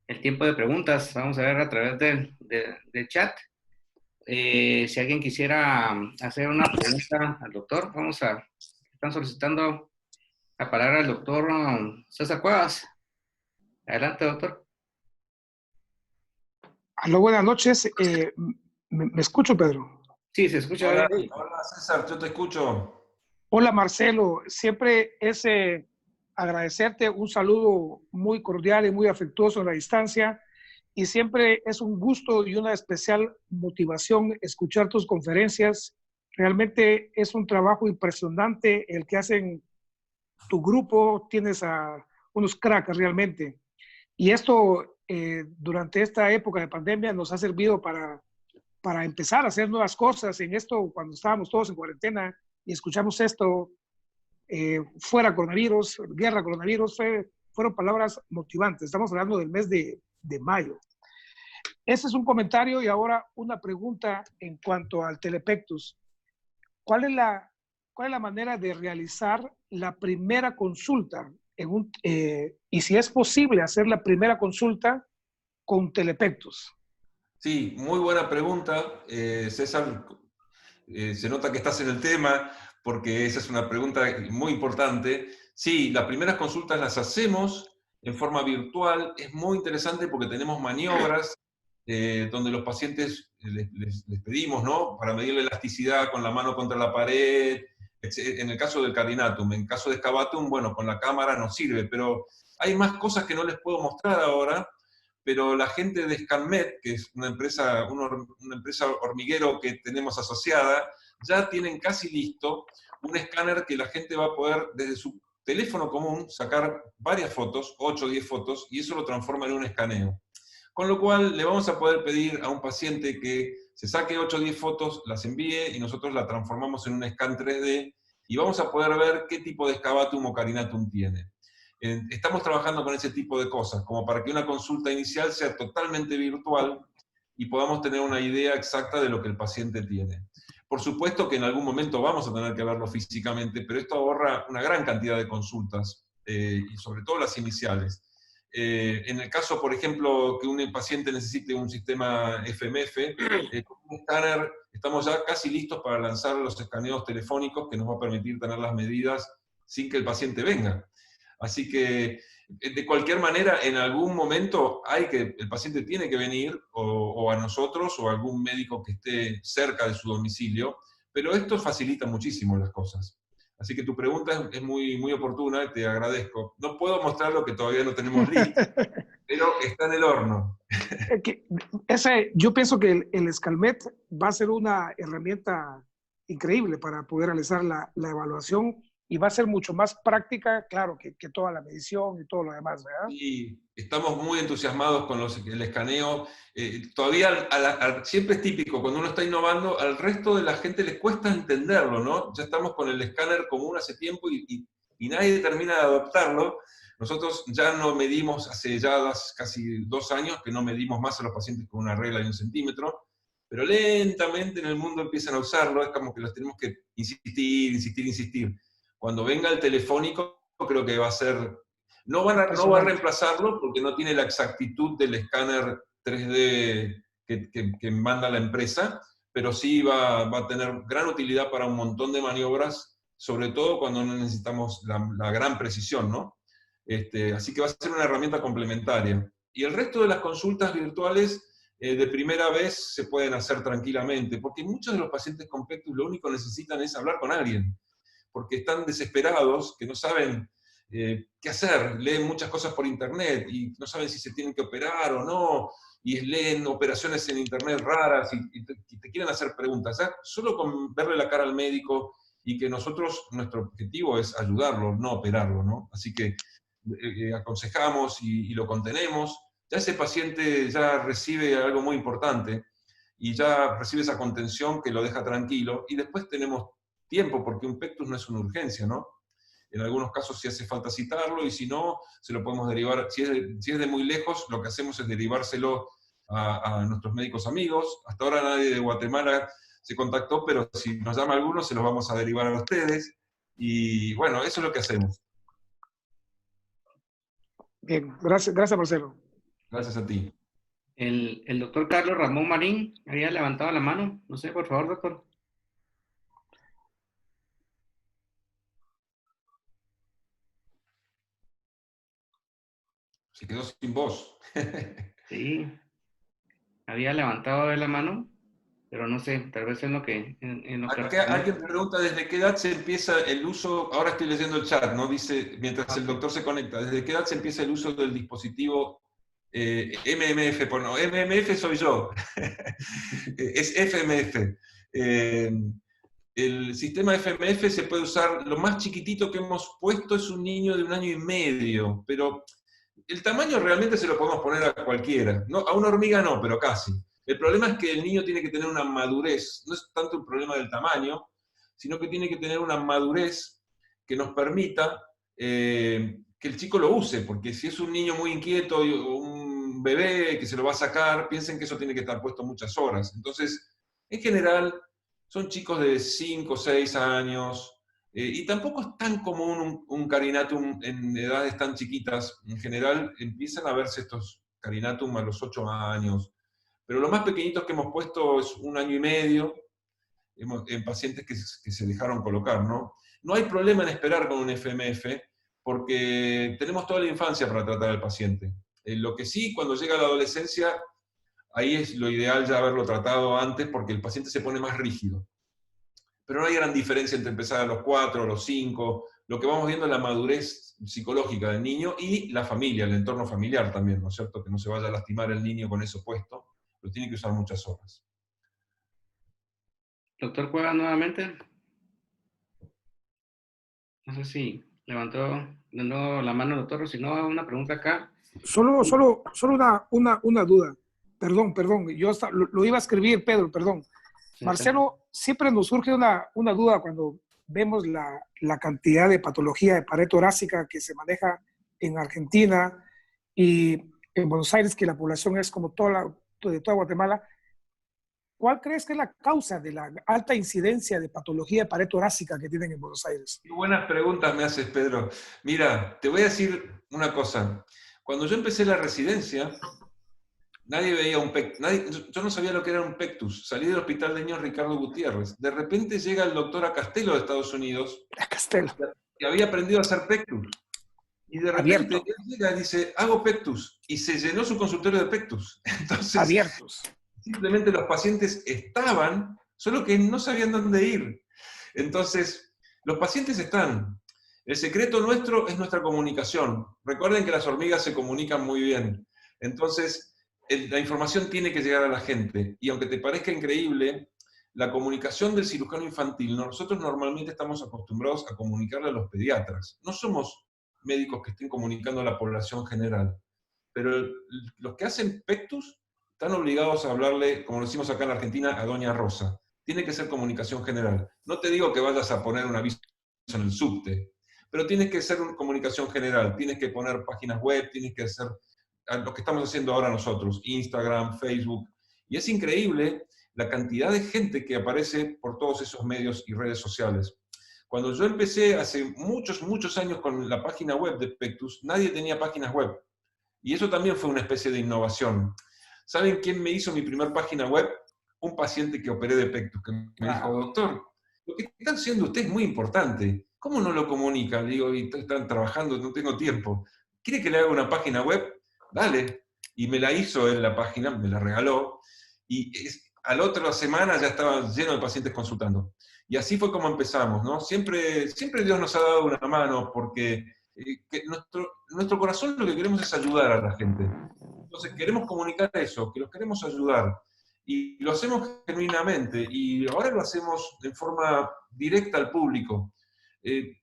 [SPEAKER 13] el tiempo de preguntas. Vamos a ver a través del chat. Si alguien quisiera hacer una pregunta al doctor, están solicitando la palabra al doctor César Cuevas. Adelante, doctor.
[SPEAKER 14] Aló, buenas noches. ¿Me escucho, Pedro?
[SPEAKER 13] Sí, se escucha.
[SPEAKER 2] Hola, César, yo te escucho.
[SPEAKER 14] Hola, Marcelo. Siempre es agradecerte, un saludo muy cordial y muy afectuoso a la distancia. y siempre es un gusto y una especial motivación escuchar tus conferencias. Realmente es un trabajo impresionante el que hacen tu grupo, tienes a unos cracks realmente. Y esto durante esta época de pandemia nos ha servido para empezar a hacer nuevas cosas en esto, cuando estábamos todos en cuarentena y escuchamos esto, fuera coronavirus, guerra coronavirus, fueron palabras motivantes. Estamos hablando del mes de mayo. Ese es un comentario y ahora una pregunta en cuanto al Telepectus. ¿Cuál es la manera de realizar la primera consulta? Y si es posible hacer la primera consulta con Telepectus.
[SPEAKER 2] Sí, muy buena pregunta, César. Se nota que estás en el tema, porque esa es una pregunta muy importante. Sí, las primeras consultas las hacemos en forma virtual. Es muy interesante porque tenemos maniobras donde los pacientes les pedimos, ¿no?, para medir la elasticidad con la mano contra la pared, en el caso del carinatum. En caso de excavatum, bueno, con la cámara nos sirve, pero hay más cosas que no les puedo mostrar ahora, pero la gente de ScanMed, que es una empresa hormiguero que tenemos asociada, ya tienen casi listo un escáner que la gente va a poder, desde su teléfono común, sacar varias fotos, 8 o 10 fotos, y eso lo transforma en un escaneo. Con lo cual, le vamos a poder pedir a un paciente que se saque 8 o 10 fotos, las envíe, y nosotros las transformamos en un scan 3D, y vamos a poder ver qué tipo de excavatum o carinatum tiene. Estamos trabajando con ese tipo de cosas, como para que una consulta inicial sea totalmente virtual y podamos tener una idea exacta de lo que el paciente tiene. Por supuesto que en algún momento vamos a tener que verlo físicamente, pero esto ahorra una gran cantidad de consultas, y sobre todo las iniciales. En el caso, por ejemplo, que un paciente necesite un sistema FMF, con un escáner estamos ya casi listos para lanzar los escaneos telefónicos que nos va a permitir tener las medidas sin que el paciente venga. Así que, de cualquier manera, en algún momento el paciente tiene que venir, o a nosotros, o a algún médico que esté cerca de su domicilio, pero esto facilita muchísimo las cosas. Así que tu pregunta es muy, muy oportuna y te agradezco. No puedo mostrar lo que todavía no tenemos listo, pero está en el horno.
[SPEAKER 14] Yo pienso que el ScanMed va a ser una herramienta increíble para poder realizar la evaluación, y va a ser mucho más práctica, claro, que toda la medición y todo lo demás, ¿verdad?
[SPEAKER 2] Sí, estamos muy entusiasmados con el escaneo. Todavía siempre es típico, cuando uno está innovando, al resto de la gente les cuesta entenderlo, ¿no? Ya estamos con el escáner común hace tiempo y nadie termina de adoptarlo. Nosotros ya no medimos, hace ya casi 2 años que no medimos más a los pacientes con una regla de 1 centímetro, pero lentamente en el mundo empiezan a usarlo, es como que los tenemos que insistir. Cuando venga el telefónico, creo que va a ser... No va a reemplazarlo porque no tiene la exactitud del escáner 3D que manda la empresa, pero sí va a tener gran utilidad para un montón de maniobras, sobre todo cuando no necesitamos la gran precisión, ¿no? Así que va a ser una herramienta complementaria. Y el resto de las consultas virtuales, de primera vez, se pueden hacer tranquilamente, porque muchos de los pacientes con Pectus lo único que necesitan es hablar con alguien, porque están desesperados, que no saben qué hacer, leen muchas cosas por internet y no saben si se tienen que operar o no, y leen operaciones en internet raras y te quieren hacer preguntas. ¿Ya? Solo con verle la cara al médico, y que nuestro objetivo es ayudarlo, no operarlo, ¿no? Así que aconsejamos y lo contenemos. Ya ese paciente ya recibe algo muy importante y ya recibe esa contención que lo deja tranquilo, y después tenemos tiempo, porque un Pectus no es una urgencia, ¿no? En algunos casos sí hace falta citarlo, y si no, se lo podemos derivar. Si es de muy lejos, lo que hacemos es derivárselo a nuestros médicos amigos. Hasta ahora nadie de Guatemala se contactó, pero si nos llama alguno, se los vamos a derivar a ustedes. Y bueno, eso es lo que hacemos.
[SPEAKER 14] Bien, gracias Marcelo.
[SPEAKER 2] Gracias a ti.
[SPEAKER 13] El doctor Carlos Ramón Marín había levantado la mano. No sé, por favor, doctor.
[SPEAKER 2] Se quedó sin voz.
[SPEAKER 13] Sí, había levantado la mano, pero no sé, tal vez en lo que...
[SPEAKER 2] Alguien pregunta, ¿desde qué edad se empieza el uso? Ahora estoy leyendo el chat, ¿no? Dice, mientras el doctor se conecta, ¿desde qué edad se empieza el uso del dispositivo MMF, pues no, MMF soy yo. Es FMF. El sistema FMF se puede usar, lo más chiquitito que hemos puesto es un niño de 1 año y medio, pero el tamaño realmente se lo podemos poner a cualquiera. No, a una hormiga no, pero casi. El problema es que el niño tiene que tener una madurez, no es tanto el problema del tamaño, sino que tiene que tener una madurez que nos permita que el chico lo use, porque si es un niño muy inquieto o un bebé que se lo va a sacar, piensen que eso tiene que estar puesto muchas horas. Entonces, en general, son chicos de 5 o 6 años, y tampoco es tan común un carinatum en edades tan chiquitas. En general, empiezan a verse estos carinatum a los 8 años, pero lo más pequeñitos que hemos puesto es 1 año y medio, en pacientes que se dejaron colocar, ¿no? No hay problema en esperar con un FMF, porque tenemos toda la infancia para tratar al paciente. Lo que sí, cuando llega la adolescencia, ahí es lo ideal ya haberlo tratado antes, porque el paciente se pone más rígido. Pero no hay gran diferencia entre empezar a los 4, a los 5. Lo que vamos viendo es la madurez psicológica del niño y la familia, el entorno familiar también, ¿no es cierto? Que no se vaya a lastimar el niño con eso puesto. Lo tiene que usar muchas horas.
[SPEAKER 13] Doctor Cueva, nuevamente. No sé si levantó de nuevo la mano, doctor, o si no, una pregunta acá.
[SPEAKER 14] Solo una duda. Perdón, yo lo iba a escribir, Pedro, perdón.
[SPEAKER 13] Sí,
[SPEAKER 14] Marcelo, siempre nos surge una duda cuando vemos la cantidad de patología de pared torácica que se maneja en Argentina y en Buenos Aires, que la población es como de toda Guatemala. ¿Cuál crees que es la causa de la alta incidencia de patología de pared torácica que tienen en Buenos Aires?
[SPEAKER 2] Qué buenas preguntas me haces, Pedro. Mira, te voy a decir una cosa. Cuando yo empecé la residencia, nadie veía un pectus. Yo no sabía lo que era un pectus. Salí del Hospital de Niños Ricardo Gutiérrez. De repente llega el doctor Acastelo de Estados Unidos, que había aprendido a hacer pectus. Y de repente él llega y dice, hago pectus. Y se llenó su consultorio de pectus. Entonces,
[SPEAKER 14] abiertos.
[SPEAKER 2] Simplemente los pacientes estaban, solo que no sabían dónde ir. Entonces, los pacientes están. El secreto nuestro es nuestra comunicación. Recuerden que las hormigas se comunican muy bien. Entonces, la información tiene que llegar a la gente. Y aunque te parezca increíble, la comunicación del cirujano infantil, nosotros normalmente estamos acostumbrados a comunicarle a los pediatras. No somos médicos que estén comunicando a la población general. Pero los que hacen pectus están obligados a hablarle, como lo decimos acá en Argentina, a Doña Rosa. Tiene que ser comunicación general. No te digo que vayas a poner un aviso en el subte, pero tienes que ser una comunicación general. Tienes que poner páginas web, tienes que hacer lo que estamos haciendo ahora nosotros, Instagram, Facebook. Y es increíble la cantidad de gente que aparece por todos esos medios y redes sociales. Cuando yo empecé hace muchos años con la página web de Pectus, nadie tenía páginas web. Y eso también fue una especie de innovación. ¿Saben quién me hizo mi primer página web? Un paciente que operé de pectus, que me dijo, doctor, lo que están haciendo ustedes es muy importante. ¿Cómo no lo comunican? Le digo, están trabajando, no tengo tiempo. ¿Quiere que le haga una página web? Dale. Y me la hizo él la página, me la regaló, y a la otra semana ya estaba lleno de pacientes consultando. Y así fue como empezamos, ¿no? Siempre Dios nos ha dado una mano, porque nuestro corazón lo que queremos es ayudar a la gente. Entonces queremos comunicar eso, que los queremos ayudar. Y lo hacemos genuinamente, y ahora lo hacemos de forma directa al público.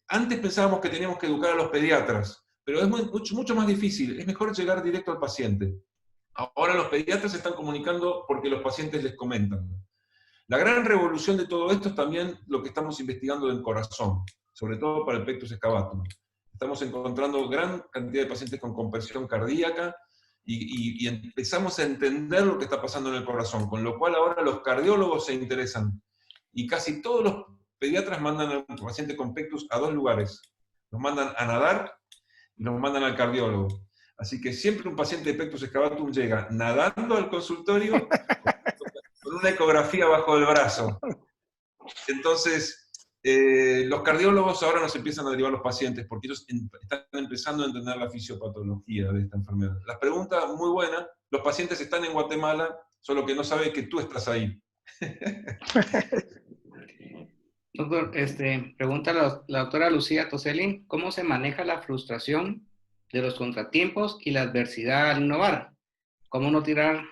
[SPEAKER 2] Antes pensábamos que teníamos que educar a los pediatras, pero es mucho más difícil, es mejor llegar directo al paciente. Ahora los pediatras se están comunicando porque los pacientes les comentan. La gran revolución de todo esto es también lo que estamos investigando del corazón, sobre todo para el pectus excavatum. Estamos encontrando gran cantidad de pacientes con compresión cardíaca, y empezamos a entender lo que está pasando en el corazón, con lo cual ahora los cardiólogos se interesan. Y casi todos los pediatras mandan a un paciente con pectus a 2 lugares. Los mandan a nadar y los mandan al cardiólogo. Así que siempre un paciente de pectus excavatum llega nadando al consultorio con una ecografía bajo el brazo. Entonces, los cardiólogos ahora nos empiezan a derivar los pacientes porque ellos están empezando a entender la fisiopatología de esta enfermedad. Las preguntas muy buenas, los pacientes están en Guatemala, solo que no saben que tú estás ahí.
[SPEAKER 13] Doctor, pregunta la doctora Lucía Toselli, ¿cómo se maneja la frustración de los contratiempos y la adversidad al innovar? cómo no tirar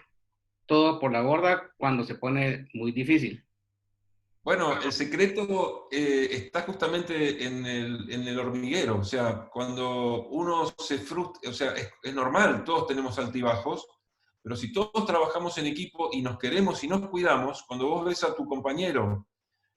[SPEAKER 13] todo por la borda cuando se pone muy difícil.
[SPEAKER 2] Bueno, el secreto está justamente en el hormiguero. O sea, cuando uno se frustra, o sea, es normal, todos tenemos altibajos, pero si todos trabajamos en equipo y nos queremos y nos cuidamos, cuando vos ves a tu compañero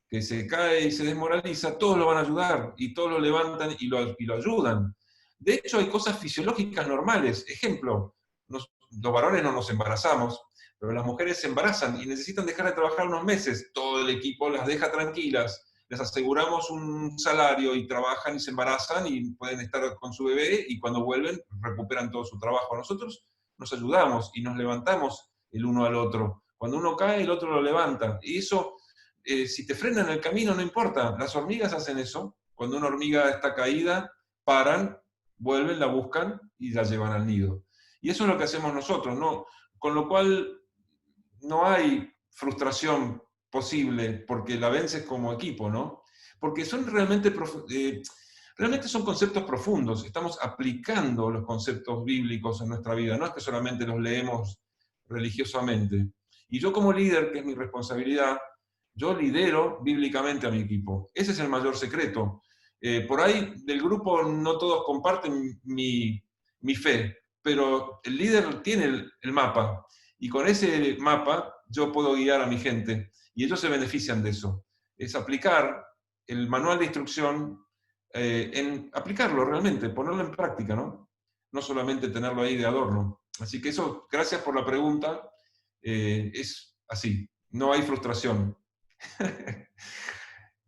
[SPEAKER 2] que se cae y se desmoraliza, todos lo van a ayudar y todos lo levantan y lo ayudan. De hecho, hay cosas fisiológicas normales. Ejemplo, los varones no nos embarazamos, pero las mujeres se embarazan y necesitan dejar de trabajar unos meses. Todo el equipo las deja tranquilas, les aseguramos un salario y trabajan y se embarazan y pueden estar con su bebé y cuando vuelven recuperan todo su trabajo. Nosotros nos ayudamos y nos levantamos el uno al otro. Cuando uno cae, el otro lo levanta. Y eso, si te frenan en el camino, no importa. Las hormigas hacen eso. Cuando una hormiga está caída, paran, vuelven, la buscan y la llevan al nido. Y eso es lo que hacemos nosotros, ¿no? Con lo cual no hay frustración posible porque la vences como equipo, ¿no? Porque son realmente son conceptos profundos. Estamos aplicando los conceptos bíblicos en nuestra vida, no es que solamente los leemos religiosamente. Y yo como líder, que es mi responsabilidad, yo lidero bíblicamente a mi equipo. Ese es el mayor secreto. Por ahí del grupo no todos comparten mi fe, pero el líder tiene el mapa. Y con ese mapa yo puedo guiar a mi gente. Y ellos se benefician de eso. Es aplicar el manual de instrucción, aplicarlo realmente, ponerlo en práctica, ¿no? No solamente tenerlo ahí de adorno. Así que eso, gracias por la pregunta. Es así, no hay frustración.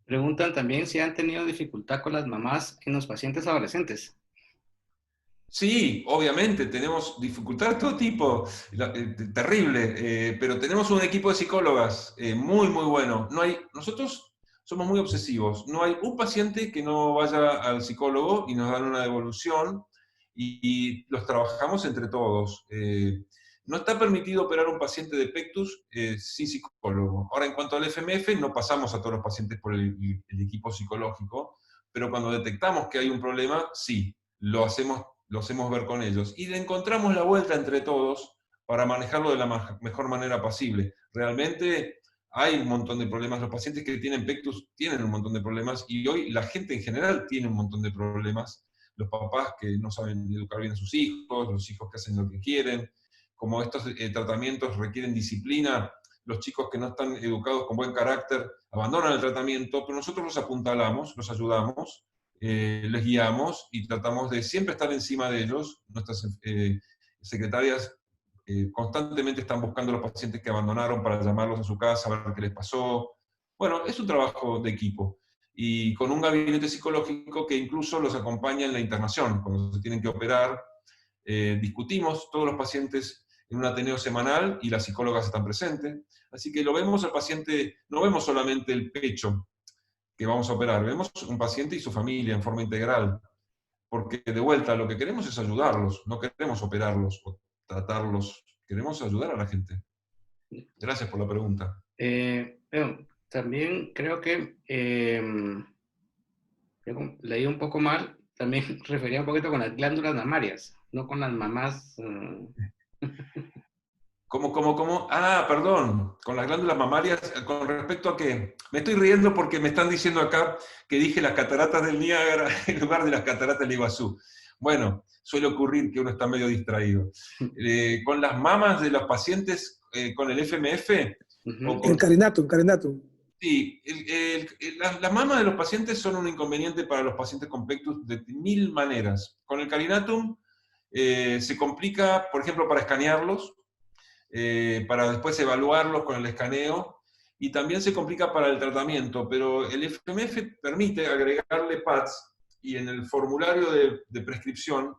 [SPEAKER 13] Preguntan también si han tenido dificultad con las mamás en los pacientes adolescentes.
[SPEAKER 2] Sí, obviamente, tenemos dificultades de todo tipo, terrible, pero tenemos un equipo de psicólogas muy, muy bueno. Nosotros somos muy obsesivos. No hay un paciente que no vaya al psicólogo y nos dan una devolución y los trabajamos entre todos. No está permitido operar un paciente de pectus sin psicólogo. Ahora, en cuanto al FMF, no pasamos a todos los pacientes por el equipo psicológico, pero cuando detectamos que hay un problema, sí, lo hacemos ver con ellos. Y le encontramos la vuelta entre todos para manejarlo de la mejor manera posible. Realmente hay un montón de problemas. Los pacientes que tienen pectus tienen un montón de problemas y hoy la gente en general tiene un montón de problemas. Los papás que no saben educar bien a sus hijos, los hijos que hacen lo que quieren. Como estos tratamientos requieren disciplina, los chicos que no están educados con buen carácter abandonan el tratamiento, pero nosotros los apuntalamos, los ayudamos, les guiamos y tratamos de siempre estar encima de ellos. Nuestras secretarias constantemente están buscando a los pacientes que abandonaron para llamarlos a su casa, a ver qué les pasó. Bueno, es un trabajo de equipo. Y con un gabinete psicológico que incluso los acompaña en la internación, cuando se tienen que operar. Discutimos todos los pacientes en un ateneo semanal y las psicólogas están presentes. Así que lo vemos al paciente, no vemos solamente el pecho que vamos a operar, vemos un paciente y su familia en forma integral. Porque de vuelta lo que queremos es ayudarlos, no queremos operarlos o tratarlos, queremos ayudar a la gente. Gracias por la pregunta.
[SPEAKER 13] Bueno, también creo que leí un poco mal, también refería un poquito con las glándulas mamarias, no con las mamás.
[SPEAKER 2] ¿Cómo? Ah, perdón, con las glándulas mamarias, ¿con respecto a qué? Me estoy riendo porque me están diciendo acá que dije las cataratas del Niágara en lugar de las cataratas del Iguazú. Bueno, suele ocurrir que uno está medio distraído. Con las mamas de los pacientes con el FMF...
[SPEAKER 14] El carinatum.
[SPEAKER 2] Sí, las mamas de los pacientes son un inconveniente para los pacientes con pectus de 1000 maneras. Con el carinatum se complica, por ejemplo, para escanearlos, para después evaluarlos con el escaneo, y también se complica para el tratamiento, pero el FMF permite agregarle pads, y en el formulario de prescripción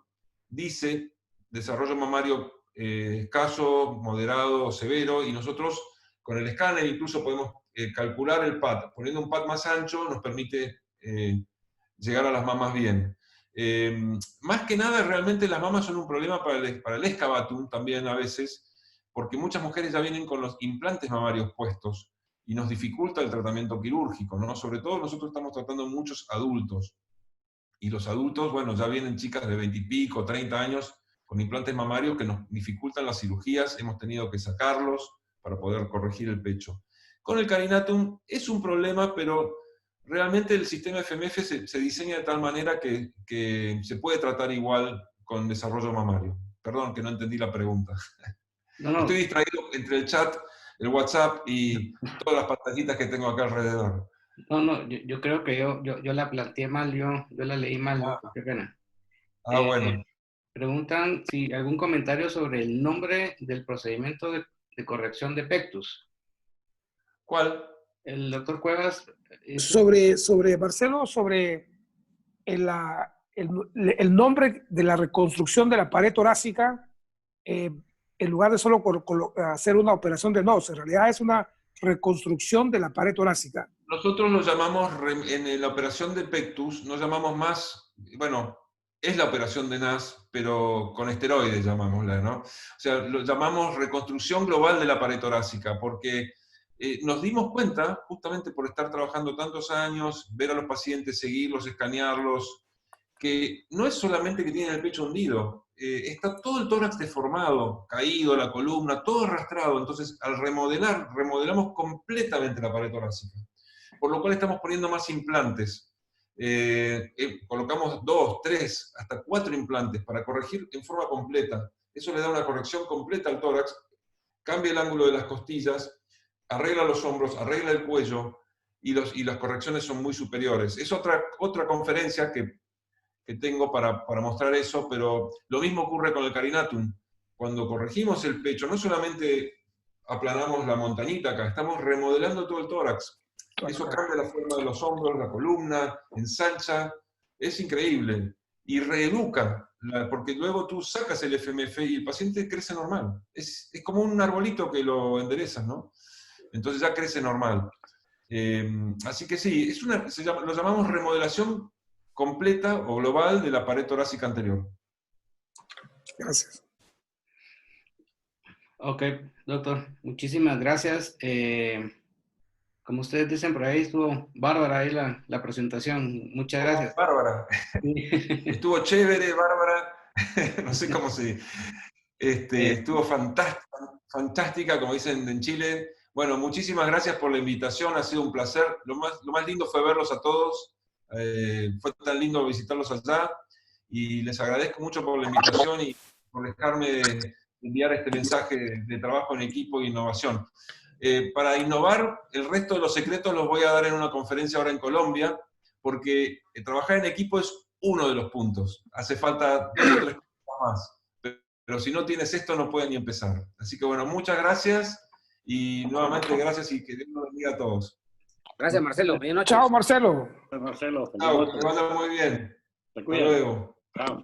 [SPEAKER 2] dice desarrollo mamario escaso, moderado o severo, y nosotros con el escáner incluso podemos calcular el pad. Poniendo un pad más ancho nos permite llegar a las mamas bien. Más que nada, realmente las mamas son un problema para el excavatum también a veces, porque muchas mujeres ya vienen con los implantes mamarios puestos y nos dificulta el tratamiento quirúrgico, ¿no? Sobre todo nosotros estamos tratando muchos adultos. Y los adultos, bueno, ya vienen chicas de 20 y pico, 30 años con implantes mamarios que nos dificultan las cirugías, hemos tenido que sacarlos para poder corregir el pecho. Con el carinatum es un problema, pero realmente el sistema FMF se diseña de tal manera que se puede tratar igual con desarrollo mamario. Perdón, que no entendí la pregunta.
[SPEAKER 13] No.
[SPEAKER 2] Estoy distraído entre el chat, el WhatsApp y todas las pantallitas que tengo acá alrededor.
[SPEAKER 13] No, yo creo que yo la planteé mal, yo la leí mal, qué pena.
[SPEAKER 2] Bueno.
[SPEAKER 13] Preguntan si algún comentario sobre el nombre del procedimiento de corrección de pectus.
[SPEAKER 2] ¿Cuál?
[SPEAKER 13] El doctor Cuevas.
[SPEAKER 14] Sobre Marcelo, sobre el nombre de la reconstrucción de la pared torácica, en lugar de solo hacer una operación de NOS, en realidad es una reconstrucción de la pared torácica.
[SPEAKER 2] Nosotros nos llamamos, en la operación de pectus, nos llamamos más, bueno, es la operación de NAS, pero con esteroides llamámosla, ¿no? O sea, lo llamamos reconstrucción global de la pared torácica, porque nos dimos cuenta, justamente por estar trabajando tantos años, ver a los pacientes, seguirlos, escanearlos, que no es solamente que tienen el pecho hundido, está todo el tórax deformado, caído, la columna, todo arrastrado. Entonces, al remodelamos completamente la pared torácica. Por lo cual estamos poniendo más implantes. Colocamos 2, 3, hasta 4 implantes para corregir en forma completa. Eso le da una corrección completa al tórax, cambia el ángulo de las costillas, arregla los hombros, arregla el cuello, y las correcciones son muy superiores. Es otra conferencia que tengo para mostrar eso, pero lo mismo ocurre con el carinatum. Cuando corregimos el pecho, no solamente aplanamos la montañita acá, estamos remodelando todo el tórax. Eso cambia la forma de los hombros, la columna, ensancha, es increíble. Y reeduca, porque luego tú sacas el FMF y el paciente crece normal. Es como un arbolito que lo enderezas, ¿no? Entonces ya crece normal. Así que sí, lo llamamos remodelación completa o global de la pared torácica anterior.
[SPEAKER 14] Gracias.
[SPEAKER 13] Ok, doctor, muchísimas gracias. Como ustedes dicen por ahí, estuvo bárbara ahí la presentación. Muchas gracias.
[SPEAKER 2] Bárbara. Estuvo chévere, bárbara. No sé cómo se... estuvo fantástica, como dicen en Chile. Bueno, muchísimas gracias por la invitación, ha sido un placer. Lo más lindo fue verlos a todos. Fue tan lindo visitarlos allá. Y les agradezco mucho por la invitación y por dejarme enviar este mensaje de trabajo en equipo e innovación. Para innovar, el resto de los secretos los voy a dar en una conferencia ahora en Colombia, porque trabajar en equipo es uno de los puntos. Hace falta 2 o 3 cosas más. Pero si no tienes esto, no puedes ni empezar. Así que bueno, muchas gracias, y nuevamente gracias, y que Dios nos bendiga a todos.
[SPEAKER 13] Gracias, Marcelo. Buenas noches.
[SPEAKER 14] Chao, Marcelo.
[SPEAKER 15] Marcelo.
[SPEAKER 2] Chao, que vaya muy bien.
[SPEAKER 15] Te
[SPEAKER 2] Hasta
[SPEAKER 15] cuidas.
[SPEAKER 2] luego.
[SPEAKER 15] Chao.